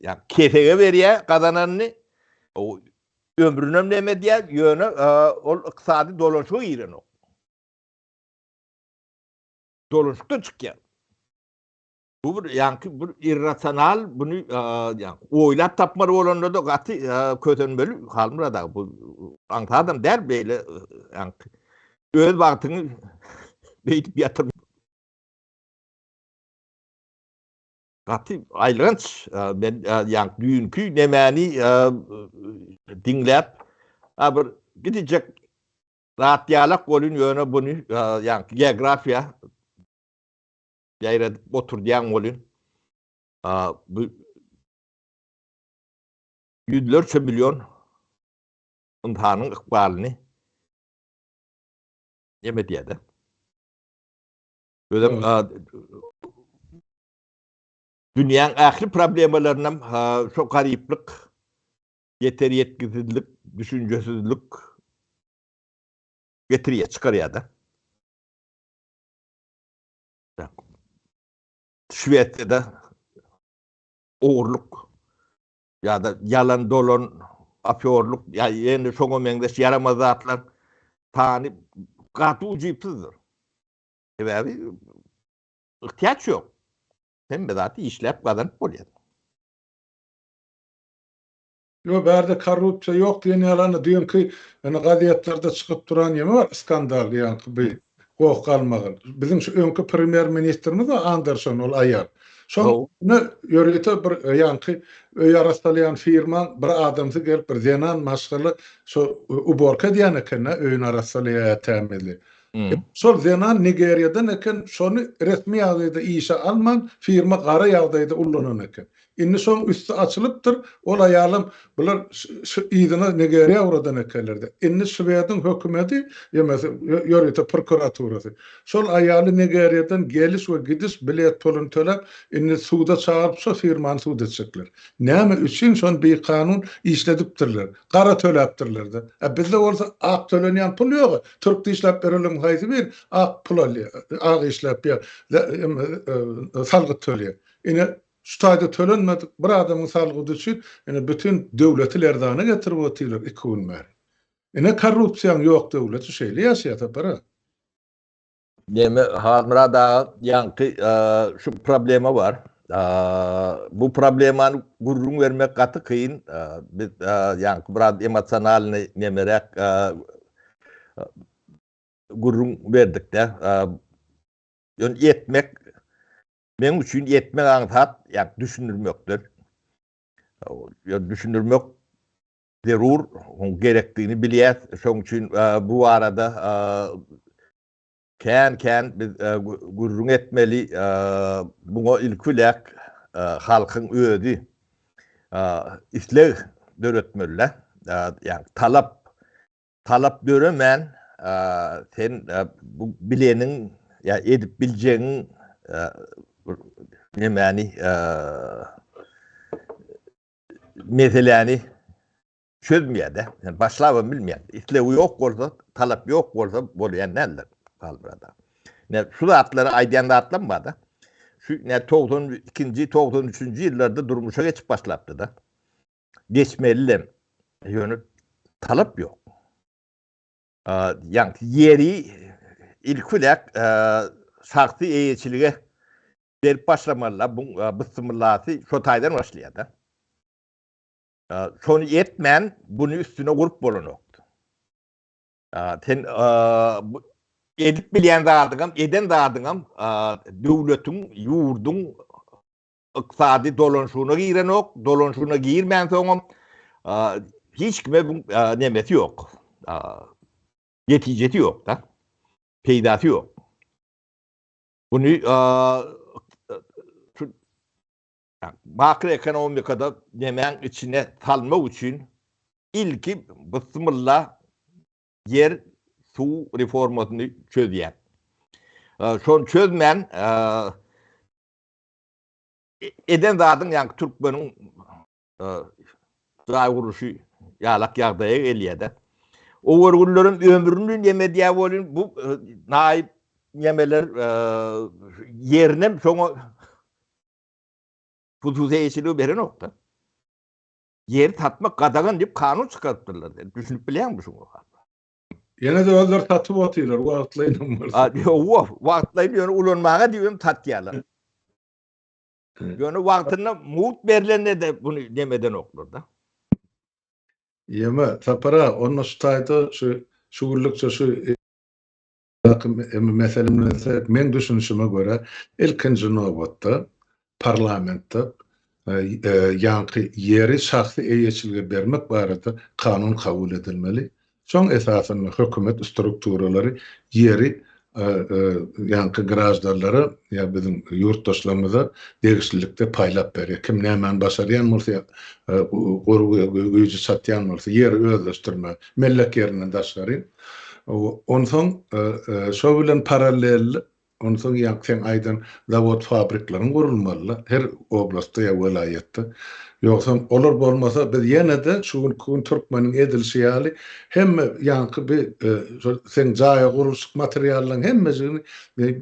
yani kefeye veriyor kazananını o ömrünü ömlemediye yönü o iktisadi dolaşığı giren o. dolaşıkta çıkıyor. Bu bir yankı bir irrasyonal bunu yani oylap tapmar bolanda da gaty kötenmeli halmyrada bu antadım der beýle yankı öz bagtyny beýtip ýatyr. Gaty aýlynç ben ýa düýünkü nemäni diňläp bir gidijek rahatýalak bolun ýöne bunu ýa geografiýa ýaýra oturýan bolun bu yüzlerce milyon imtihanın ykbalyny ýeme diýdi. Böyle dünyanın ahir problemlarından çok gariplik, yeter yetkisizlik, düşüncesizlik getiriyor, çıkarıyor da. Şüvetya'da oğurluk ya da yalan dolan afyorluk ya yeni şoňa meňdeş yaramazatlar tany gaty ucupsuzdur. Sebäbi ihtiýaç ýok. Hem de zaten işlep kazanıp bolýar. Yo berde korrupsiýa ýok diýen ýalanı düýünki gaziýetlerde çykyp duran ýeme bar, skandal ýa-ni bir gowuk almagy. Bizim şu öňkü premier ministrimiz Anderson ol aýar. Şonu ýöregete bir ýa-ni öýe arastalýan firma bir adamsy gelip bir zenan maşgaly şu uborka diýen eken öýüni arastalýa tämeli. Sol zenan Nigeriýadan eken şonu resmi ýagdaýda işe alman firma gara ýagdaýda ullanan eken. Inni soň üstü açylypdyr. Ol aýalym bular ýygyna Nigeriýa uradan ekenlerdi. Inni Sweden hökümeti ýa-da ýöregete prokuraturasy. Şol aýaly Nigeriýadan gelis we gidiş bilet pulun töläp, inni suda çağırpsa firmany suda çekler. Näme üçin şon bir kanun işledipdirler. Gara töläpdirler de. Bizde bolsa ak tölenýän pul ýok. Türk işläp berilen haýsy bir ak pul alýar. Ak işläp ýa salgyt tölýär. Ine şu taýda tölenmedik bir adamyň salgydy üçin ene bütün döwleti lerdana getirip otyrlar ekonomi. Ene korrupsiýa ýok döwleti şeýle ýaşaýar bara. Deme halmyrada yankı şu problema var. Bu problemany gurrun vermek gaty kıyın. Biz yankı biraz emosional nemerek gurrun verdik de. Yetmek men üçin yetmek antat yak düşünülmekdir. Düşünülmek zerur gerektiğini bilýär. Şoň üçin bu arada Kän biz gurrun etmeli buňa ilkilek halkyň özi isleg döretmeli. Yani talap döremen sen bu bilenin ya edip biljeğin nemani meseleni çözmeyede. Yani başlabı bilmeyen. İsleg yok bolsa, talap yok bolsa bolýan näler? Kalbrada. Ne şu atları aydiyanda atlanmadı. Şu ne 92. 93. yıllarda durmuşa geçip başlattı da. Geçmeliler. Yönü talep yok. Yani yeri ilkulak şahsi eğiçiliğe verip başlamalılar. Bu bısımırlatı şu taydan başlayadı. Şonu yetmen bunu üstüne grup bolun oldu. Edip bilýän zadyňam, eden zadyňam döwletiň, ýurdun ykysady dolanşygyna giren ok, dolanşygyna girmän soňam hiç kime bu nemeti ýok. Yetijeti ýok da. Peýdasy ýok. Bunu makroekonomikada nemen içine salmak üçin ilki bismillah yer su reformasını çözýär. Şonu çözmän eden zadyň ýa Türkmeniň gaýguruşy ýalak ýagdaýa gelýär. O görgünlerin ömrünün ýemediýä bolun bu naýyp ýemeler ýerine şoňa hususy eýçiligi beren okda. Yer tatmak gadagyn diýip kanun çykartdylar. Düşünüp bilýärmi şunu? Yine de öller tatıp otylar wagtlaýyn bolsa. Yo, wagtlaýyn ýöne ulanmaga diýem tatýarlar. Ýöne wagtyna mut berilende de bunu demeden oklar da. Yeme tapara onun ustayda şu şugurlukça şu meselem men düşünüşüme göre ilkinci nöbetde parlamentde yankı yeri şahsy eýeçilge bermek barada kanun kabul edilmeli. Şoň esasyny hökümet strukturalary yeri yankı graždanlara ya bizim yurtdaşlarymyza degişlilikde paýlap berýär. Kim nämen başarýan bolsa, güýji satýan bolsa, ýeri özleşdirme, mellek ýerinden daşgary. Onsoň şo bilen paralel, onsoň ýa-da aýdan zawod fabriklaryň gurulmaly her oblastda ýa welaýetde. Ýoksa olar bolmasa biz ýene de şu gün Türkmeniň edilşi ýaly hemme ýankı bir sen jaýa gurulşyk materiallaryň hemmesini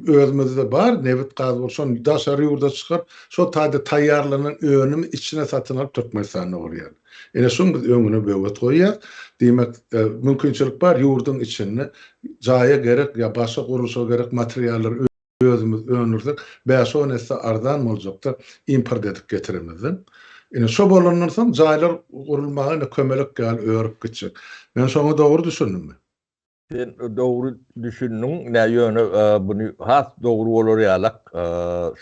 özümizde bar, nebit gaz bolsun, daşary ýurda çykar, şo taýda taýýarlanan öňümi içine satyn alyp Türkmenistana gorýar. Ene şoň biz öňüne böwet goýýar. Demek mümkinçilik bar ýurdun içinde jaýa gerek ýa başga gurulşa gerek materiallar özümüz öňürdük. Bäşo näse ardan boljakda import edip getiremizden. Ene şo bolandan soň jaýlar gurulmagyna kömelek gal örüp gitjek. Men şoňa dogry düşündüm. Sen dogry düşündüň, näme ýöne bunu has dogry bolar ýalak.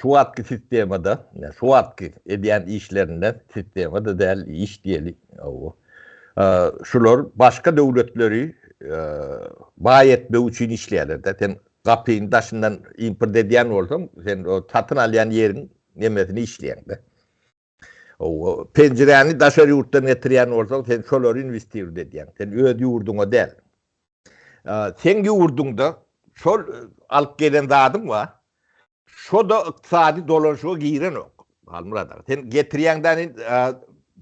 Şuwatky sistemede, ýa şuwatky edýän işlerinden sistemede däl iş diýelik. Şular başka döwletleri baýetme üçin işleýärler da. Sen gapyň daşyndan import edýän bolsaň, sen o satyn alýan ýerin nemesini işleýän da. O pencereni daşary ýurtdan getirýän bolsaň, sen şolary investir edýän. Sen öz ýurduňa däl. Sen ýurdunda şol alyp gelen zadym var. Şo da ykdysady dolanşyga giren ok. Halmurada. Sen getirýäňden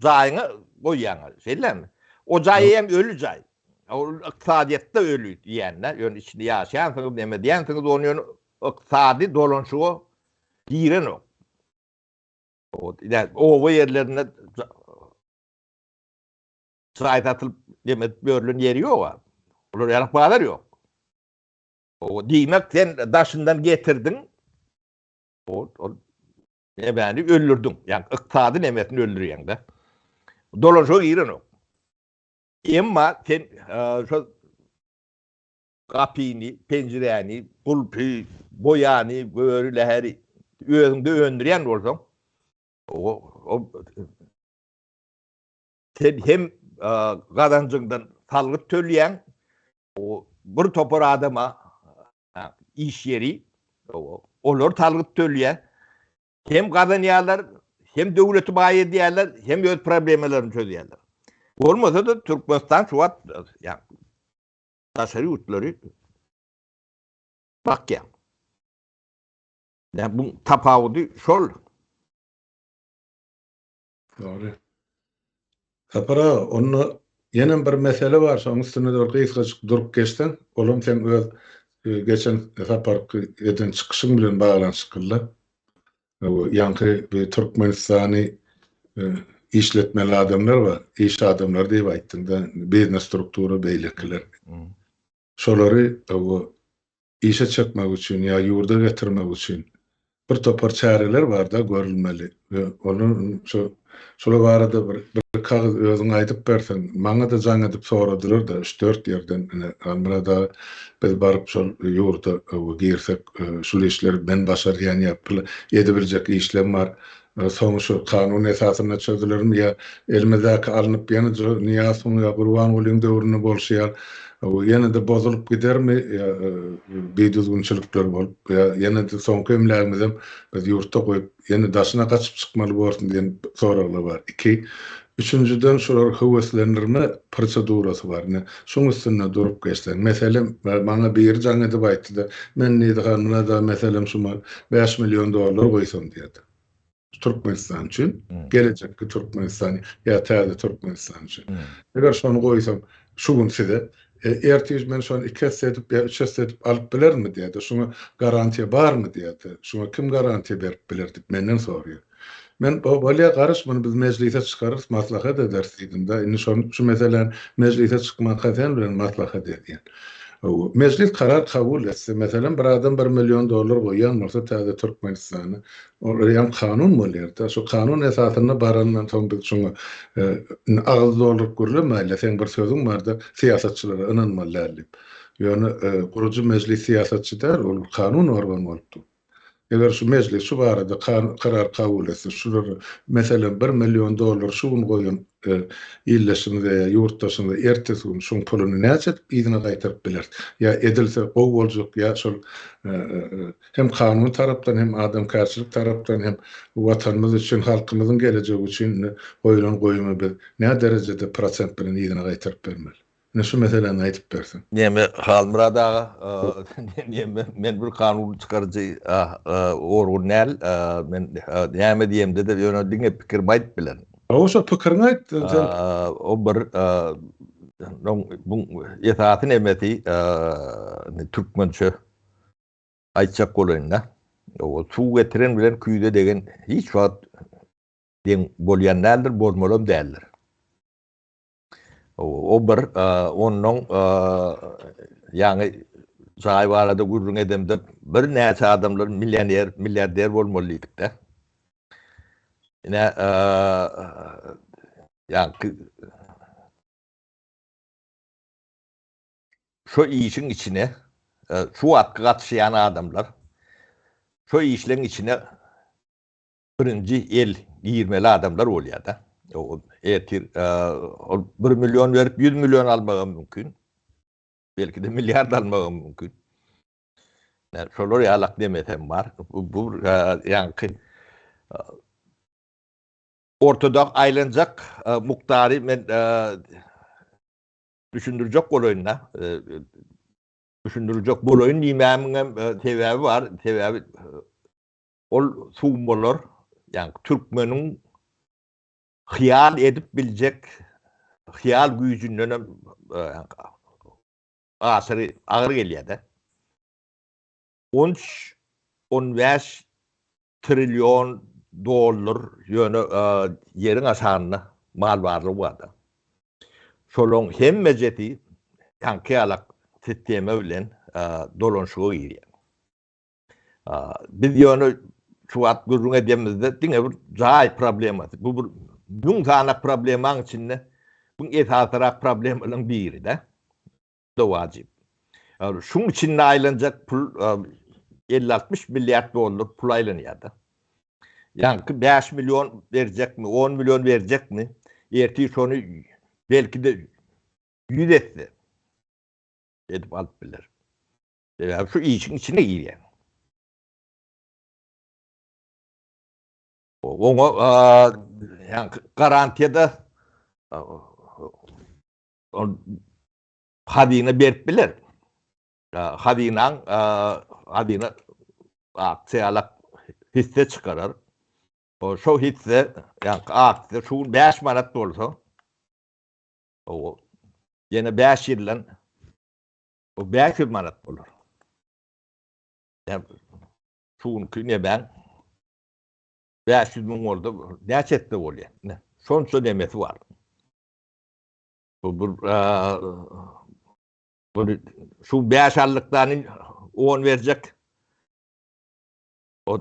jaýyňy goýýaň, şeýlemi? O jaý hem ölü jaý. O ykdysadyatda ölü diýenler, ýöne içinde ýaşaýan, neme diýensiňiz onu ýöne ykdysady dolanşyga giren ok. O yerlerine saýtatylyp demek börilen ýeri ýok. Olar ýarak bağlar ýok. O diýmek sen daşyndan getirdiň. O nebäni öldürdüň. Ýani ykdysady nemesini öldürýäň da. Dolanşyga giren ok. Emma sen şo gapyny, penjereni, gulpy, boýany, börileri özüňde öndürýän bolsaň, o sen hem gazanjyňdan salgyt tölýän, o bir topar adama iş yeri, olar salgyt tölýän, hem gazanýarlar, hem döwleti baý edýärler, hem öz problemlerini çözýärler. Olmasa da Türkmenistan şuwat ýa daşary ýurtlary bakýan. Ya bu tapawudy şol. Doğru. Tapara onu ýene bir mesele bar, şoň üstüne de gysgaçyk durup geçden, olam sen öz geçen taparky eden çykyşyň bilen baglanşykly. Ýanky bir Türkmenistany işletmeli adamlar var, iş adamlar diye aýtdyň da, biznes struktura beýlekler. Şolary işe çekmek üçin ýa ýurda getirmek üçin bir topar çäreler bar da görülmeli. Onun şola barada bir kagaz özüň aýdyp bersen, maňa da jaň edip soradylar da 3-4 ýerden Almyrada biz baryp şol ýurda girsek, şol işleri ben başarýan ýapyly edebiljek işlem bar. Sonuçta kanun esasyna çözülerim ya elimizdeki alınıp yana niyasın ya kurban olayım dövrünü bolşayar. Yana da bozulup gider mi ya bir düzgünçülükler bolup ya yana da soňky emlerimizem biz ýurtda goýup yana daşyna kaçıp çykmaly bolsun diýen soralar bar. 2. Üçüncüden şolar howeslendirme prosedurasy bar. Şoň üstüne durup geçsen. Meselem bana bir jaň edip aýtdy. Men näde da meselem şuma $5 milyon goýsam diýdi. Türkmenistan için, gelecekki Türkmenistan ya täze Türkmenistan için. Eger şonu goýsam, şu gün size ertiýiz men şonu 2 sedip ya 3 sedip alyp bilermi diýdi. Şuna garantiýa barmy diýdi. Şuna kim garantiýa berip bilerdi menden sorýar. Men bolýa garaşmany biz meclise çykarys, maslahat edersidim da. Indi şu meselen meclise çykmak hasen bilen maslahat edýän. Meclis karar kabul etse, mesela bir adam $1 milyon goýan bolsa täze Türkmenistany, oraya kanun bolýar. Şu kanun esasyna barandan soň biz şoňa agzy dolup gürlemäýle, sen bir sözüň barda siýasatçylara ynanmaly. Ýöne gurucu meclis siýasatçy der, ol kanun organ bolupdy. Eger şu meclis şu barada karar kabul etse, şurada mesela $1 milyon şuň goýun illeşimde, ýurtdaşynda ertesi gün şoň puluny näçe ýygyna gaýtaryp biler. Ya edilse gowy boljak, ya şol hem kanun tarapdan hem adamkarçylyk tarapdan hem watanymyz üçin, halkymyzyň gelejegi üçin goýulan goýumy bir nä derejede prosent bilen ýygyna gaýtaryp bermeli. Ne şu meseleni aýtyp bersin. Näme Halmurad aga, näme men bir kanun çykarjy orgun näl, men näme diýemde de ýöne pikir baýt bilen. Oşa pikirini aýt. O bir bu ýetaty emeti türkmençe aýtjak bolanda. O suw getiren bilen küýde degen hiç wagt deň bolýan nädir, bolmalam däldir. O bir onuň ýani jaý barada gurrun edemde bir näçe adamlar milliarder bolmalydyk-da. Ine ýani şu işin içine şu wagtga gatşýan adamlar şu işlerin içine birinji el girmeli adamlar bolýar-da. O etir 1 milyon verip 100 milyon almagy mümkin. Belki de milyar almagy mümkin. Şolar ýalak demesem bar. Bu ýani ortodoks aýlanjak muktary men düşündürjek bolaýyn-da. Düşündürjek bolaýyn diýmämiň sebäbi bar. Sebäbi ol suwmalar, ýani türkmeniň hyýal edip biljek hyýal güýjünden asyry agyr gelýär-de. 13-15 trilyon dollar ýöne ýeriň aşanyna mal barlygy barda. Şolaň hemmejeti ýanky sisteme bilen dolanşyga girýär. Biz ýöne şu wagt gurrun edemizde diňe bir jaý problem var. Bu bir gün sana problemaň içinde bu esasyrak problemlaryň biri-de. Da wajib. Şuň içinde aýlanjak pul 50-60 milyar dollar pul aýlanýar-da. Ýani 5 milyon berjekmi, 10 milyon berjekmi? Erti şonu belki de 100 etse edip alyp biler. Şu işin içine girýär. Oňa ýani garantiyada hadyny berip biler. Hadynaň aksiýalak hisse çıkarar. O şu hisse ýani aksiýa şu 5 manat bolsa o ýene 5 ýyldan o 500 manat bolar. Ýani şuňky ne ben 500 min boldy. Näçetde bolýar? Şonça demesi var. Bu şu 5 ýyllykdan 10 berjek. O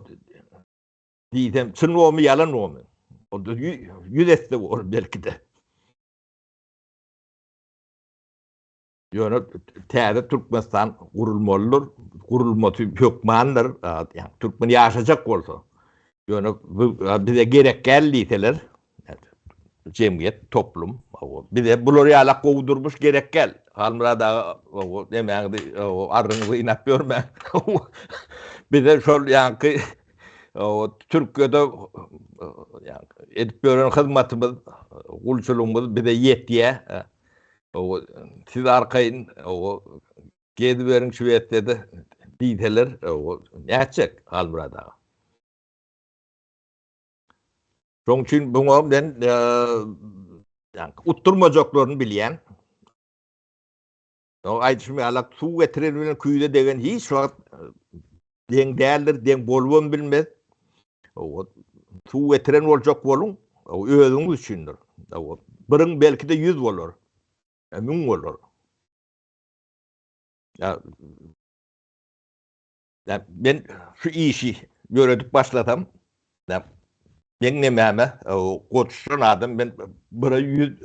diýsem çyn omy ýalan omy. O 100 etse bol belki de. Ýöne täze Türkmenistan gurulmalydyr, gurulmaty hökmandyr. Ýani Türkmen ýaşajak bolsa. Ýöne bize gerek geldiýseler, jemgyýet, toplum, bize bular ýalak gowdurmuş gerek gel. Halmurada o demäňdi, o arryňy inap berme. Bize şol ýani o Türkiýede ýani edip beren hyzmatymyz, gulçulugymyz bize ýetýär. O siz arkaýyn o gedip beriň şu ýetdi diýseler, o näçek Halmurada. Şoň üçin buňa ben ýani utturmajaklaryny bilýän. O aýtmaýalak suw getiren bilen küýde degen hiç wagt deň däldir, deň bolbam bilmez. O suw getiren boljak bolun, o özüňiz üçindir. O biriň belki de 100 bolar. 1000 bolar. Ya, ya ben şu işi göredip başlatam. Ya, ben nememe koçsun adam ben burayı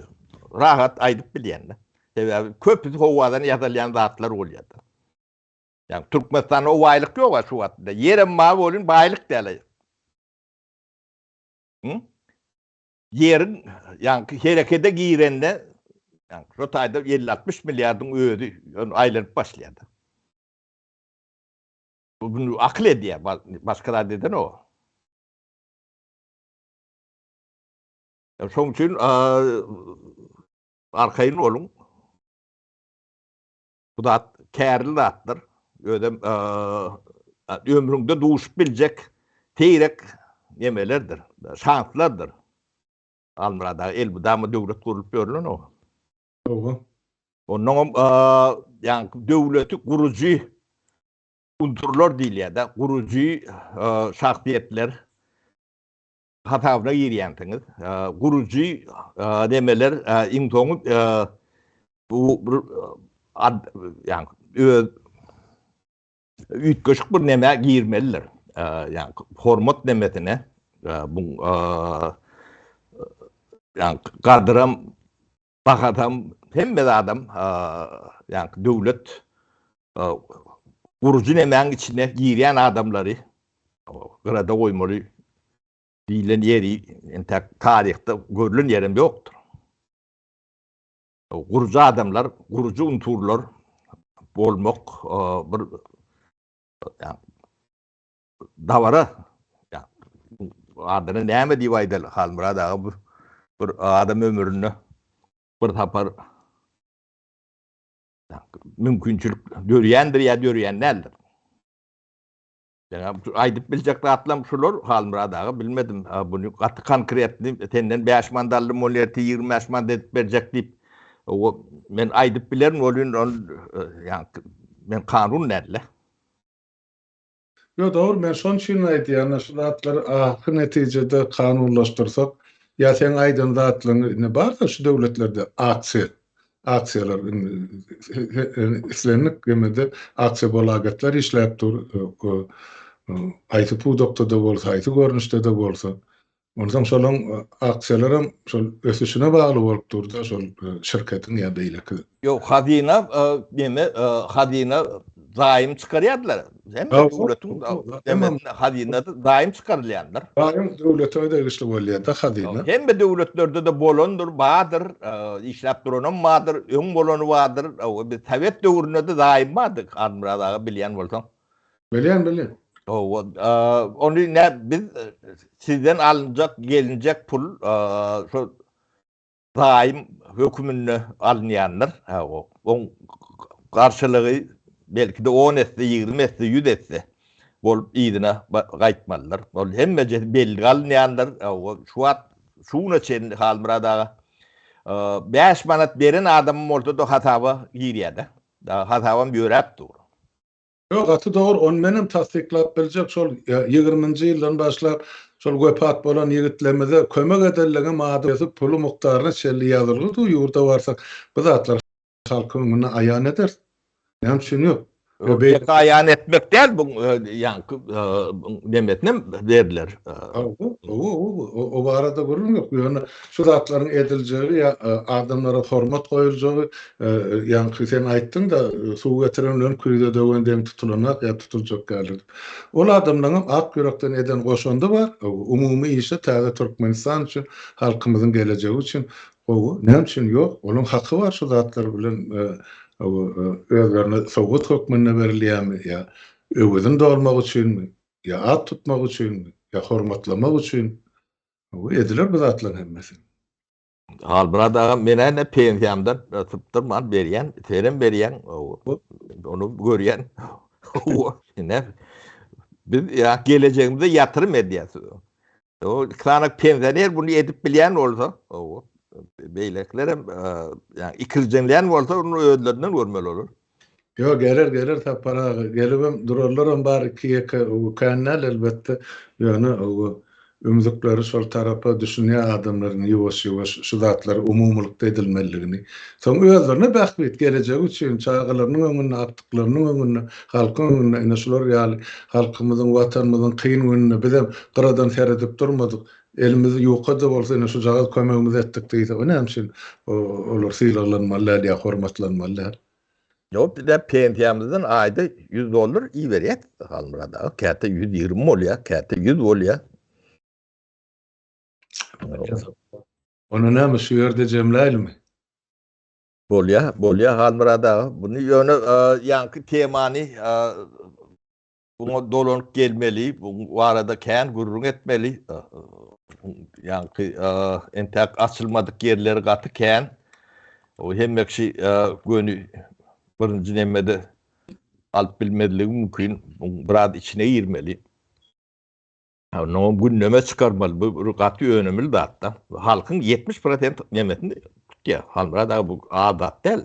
rahat aydıp bilyen. Yani köp hovadan yatalayan zatlar oluyordu. Yani Türkmenistan'da o aylık yok var şu vakitte. Yerim mavi olun baylık derler. Hı? Yerin yani harekete girenle yani rotayda 50-60 milyardın ödü aylanıp başladı. Bunu akıl ediyor. Başkalar deden o. Son için arkayın olun. Bu da kârlı da attır. Ödem ömründe doğuşup bilecek teyrek yemelerdir. Şanslardır. Almırada el bu damı devlet kurulup görülün o. Doğru. Onun yani devleti kurucu unsurlar değil ya da kurucu şahsiyetler hatavına giriyentiniz. Kurucu demeler intonu bu yani ütköşük bir neme girmeliler. Yani hormat nemetine bu yani kadıram bakatam hem de adam yani devlet kurucu nemen içine giren adamları kırada koymalı dilen yeri tarihte görülen yerim yoktur. Kurucu adamlar, kurucu unsurlar olmak bir yani, davara yani, adını neyme divaydalı halmırada bir adam ömrünü bir tapar yani, mümkünçülük görüyendir ya görüyenlerdir. Yani aydıp bilecek rahatlamışlar halmırada bilmedim bunu katı konkretli tenden 5 mandallı moliyeti 20 mand edip verecek deyip o men aydıp bilerim onun yani men kanun nerle. Yo doğru men şon için aýdy ýa-ni şu zatlar ahir netijede kanunlaşdyrsak ýa sen aýdan zatlaryny bar da şu döwletlerde aksiýalar islenip gemede aksiýa bolagatlar işläp dur. Aýty pudokda da bolsa, aýty görnüşde de bolsa. Ondan şolaň aksiýalaram şol ösüşine bagly bolup durda şol şirketiň ýa beýleki. Yok hazine hazine daim çıkarıyorlar. Hem de devletin hazine daim çıkarılyanlar. Daim döwlet öde güçlü bolýar da hazine. Hem de devletlerde de bolondur, badır, işlep durunan badır, ön bolonu badır. Bir Sovet döwründe de daim badır. Anmurada bilýän bolsaň. Bilýän. Onu ne biz sizden alınacak, gelinecek pul şu daim hükümünü alınyanlar. O karşılığı belki de 10 etse, 20 etse, 100 etse bolup iyidine gaýtmalylar. Ol hemme belli alınyanlar. Şuna çen halmırada 5 manat beren adamım ortada hatawa girýärdi. Hatawam börep dur. Yok atı doğru on menim tasdiklap bilecek şol 20-nji ýyldan başlap şol göpat bolan ýigitlemede kömek edenlere maady pulu mukdaryny şelli ýazylgy du ýurda barsak bu zatlar halkyň muny aýan eder. Näme üçin ýok? Pek ayan etmek değil bu yani demetine verdiler. O arada görülüm yok. Yani şu zatların edileceği ya adamlara hormat koyulacağı yani sen ayttın da su getirenlerin kuyuda dövendem tutulanak ya tutulacak geldi. O adamların ak yürekten eden koşonda var. Umumi işe taze Türkmenistan için halkımızın geleceği için o ne için yok. Onun hakkı var şu zatlar bilen özlerine Sovyet hükmüne verilýärmi ya öwüdün dolmak üçinmi ya at tutmak üçinmi ya hormatlamak üçin bu ediler bu zatlar hemmesi. Halbirada mene pensiyamdan tıptırman berýän, terem berýän onu görýän. Ne biz ya geleceğimizde yatırım edýäs. O kanak pensiyoner bunu edip bilýän bolsa, beýleklerem yani ikirjenleyen bolsa onu ödlerinden görmeli olur. Yo gelir ta para gelibem durarlarım bar ki kanal elbette yani o ümzükleri şol tarapa düşünýän adamlaryň ýuwaş-ýuwaş şu zatlar umumlykda edilmeligini, soň özlerine bähbet gelecegi üçin çağalarynyň öňüne, atdyklarynyň öňüne, halkyň öňüne ine şular ýaly halkymyzyň, watanymyzyň kyn gününe bizem gyradan seredip durmadyk. Elimizi ýokada bolsa ine şu jaga kömegimiz etdik diýdi. Näme üçin olar sylalanmaly ýa hormatlanmaly. Yok bir de pentiyamızdan ayda $100 iyi veriyet. Halmurada kete 120 oluyor, kete 100 oluyor. Onu näme şu ýerde jemläýilmi? Bolya halmurada. Bunu yönü yankı temani buna dolanyp gelmeli. Bu arada kän gurrun etmeli. Yankı entek açılmadık yerleri gatı kän. O hemmekşi gönü birinci nemmede alıp bilmediligi mümkin. Biraz içine girmeli. No günneme çıkarmalı. Bu gatı önemli de hatta. Halkın 70% nemetinde ya halmurada bu adat değil.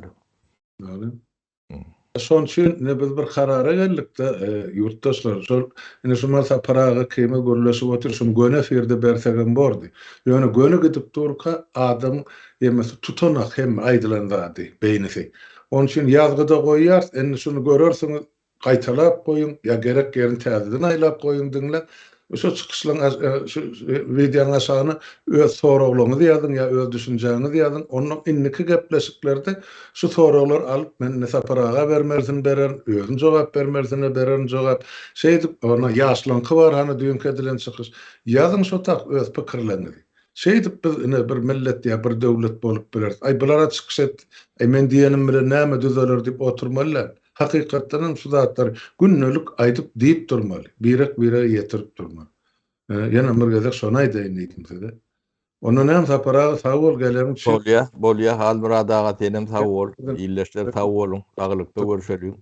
Şon üçin ne biz bir karara geldik de yurttaşlar şol ine şu masa paraga kıyma görüleşip otur şunu göne ferde bersegen bordy. Ýöne göne gidip durka adam ýemesi tutanak hem aýdylanda beýnisi. Onun üçin ýazgyda goýýar, enne şunu görersiňiz gaýtalap goýun ýa gerek ýerini täzeden aýlap goýun diňle. Şu çıkışlaryň şu videoň aşagyny öz soraglaryňyzy ýazyň ýa öz düşünjäňizi ýazyň. Onuň inniki gepleşiklerde şu soraglar alyp men nesaparaga bermersin beren, özüň jogap bermersine beren jogap. Şeýdip ona ýaşlanky bar hany düýünke edilen çykyş. Ýazyň şu tak öz pikirlerini. Şeýdip biz ine bir millet ýa bir döwlet bolup biler. Ay bulara çykyş et. Ay men diýenim bilen näme düzeler diýip oturmalylar. Hakykatdan şu zatlar günnelik aýdyp diýip durmaly. Birek bire ýetirip durmaly. Ýene bir gezek şonu aýdaýyn diýdim. Onu näme saparaga sag bol gelerim Bolya halmuradaga tenem sag bol. İlleşler sag bolun. Aglykda görüşelim.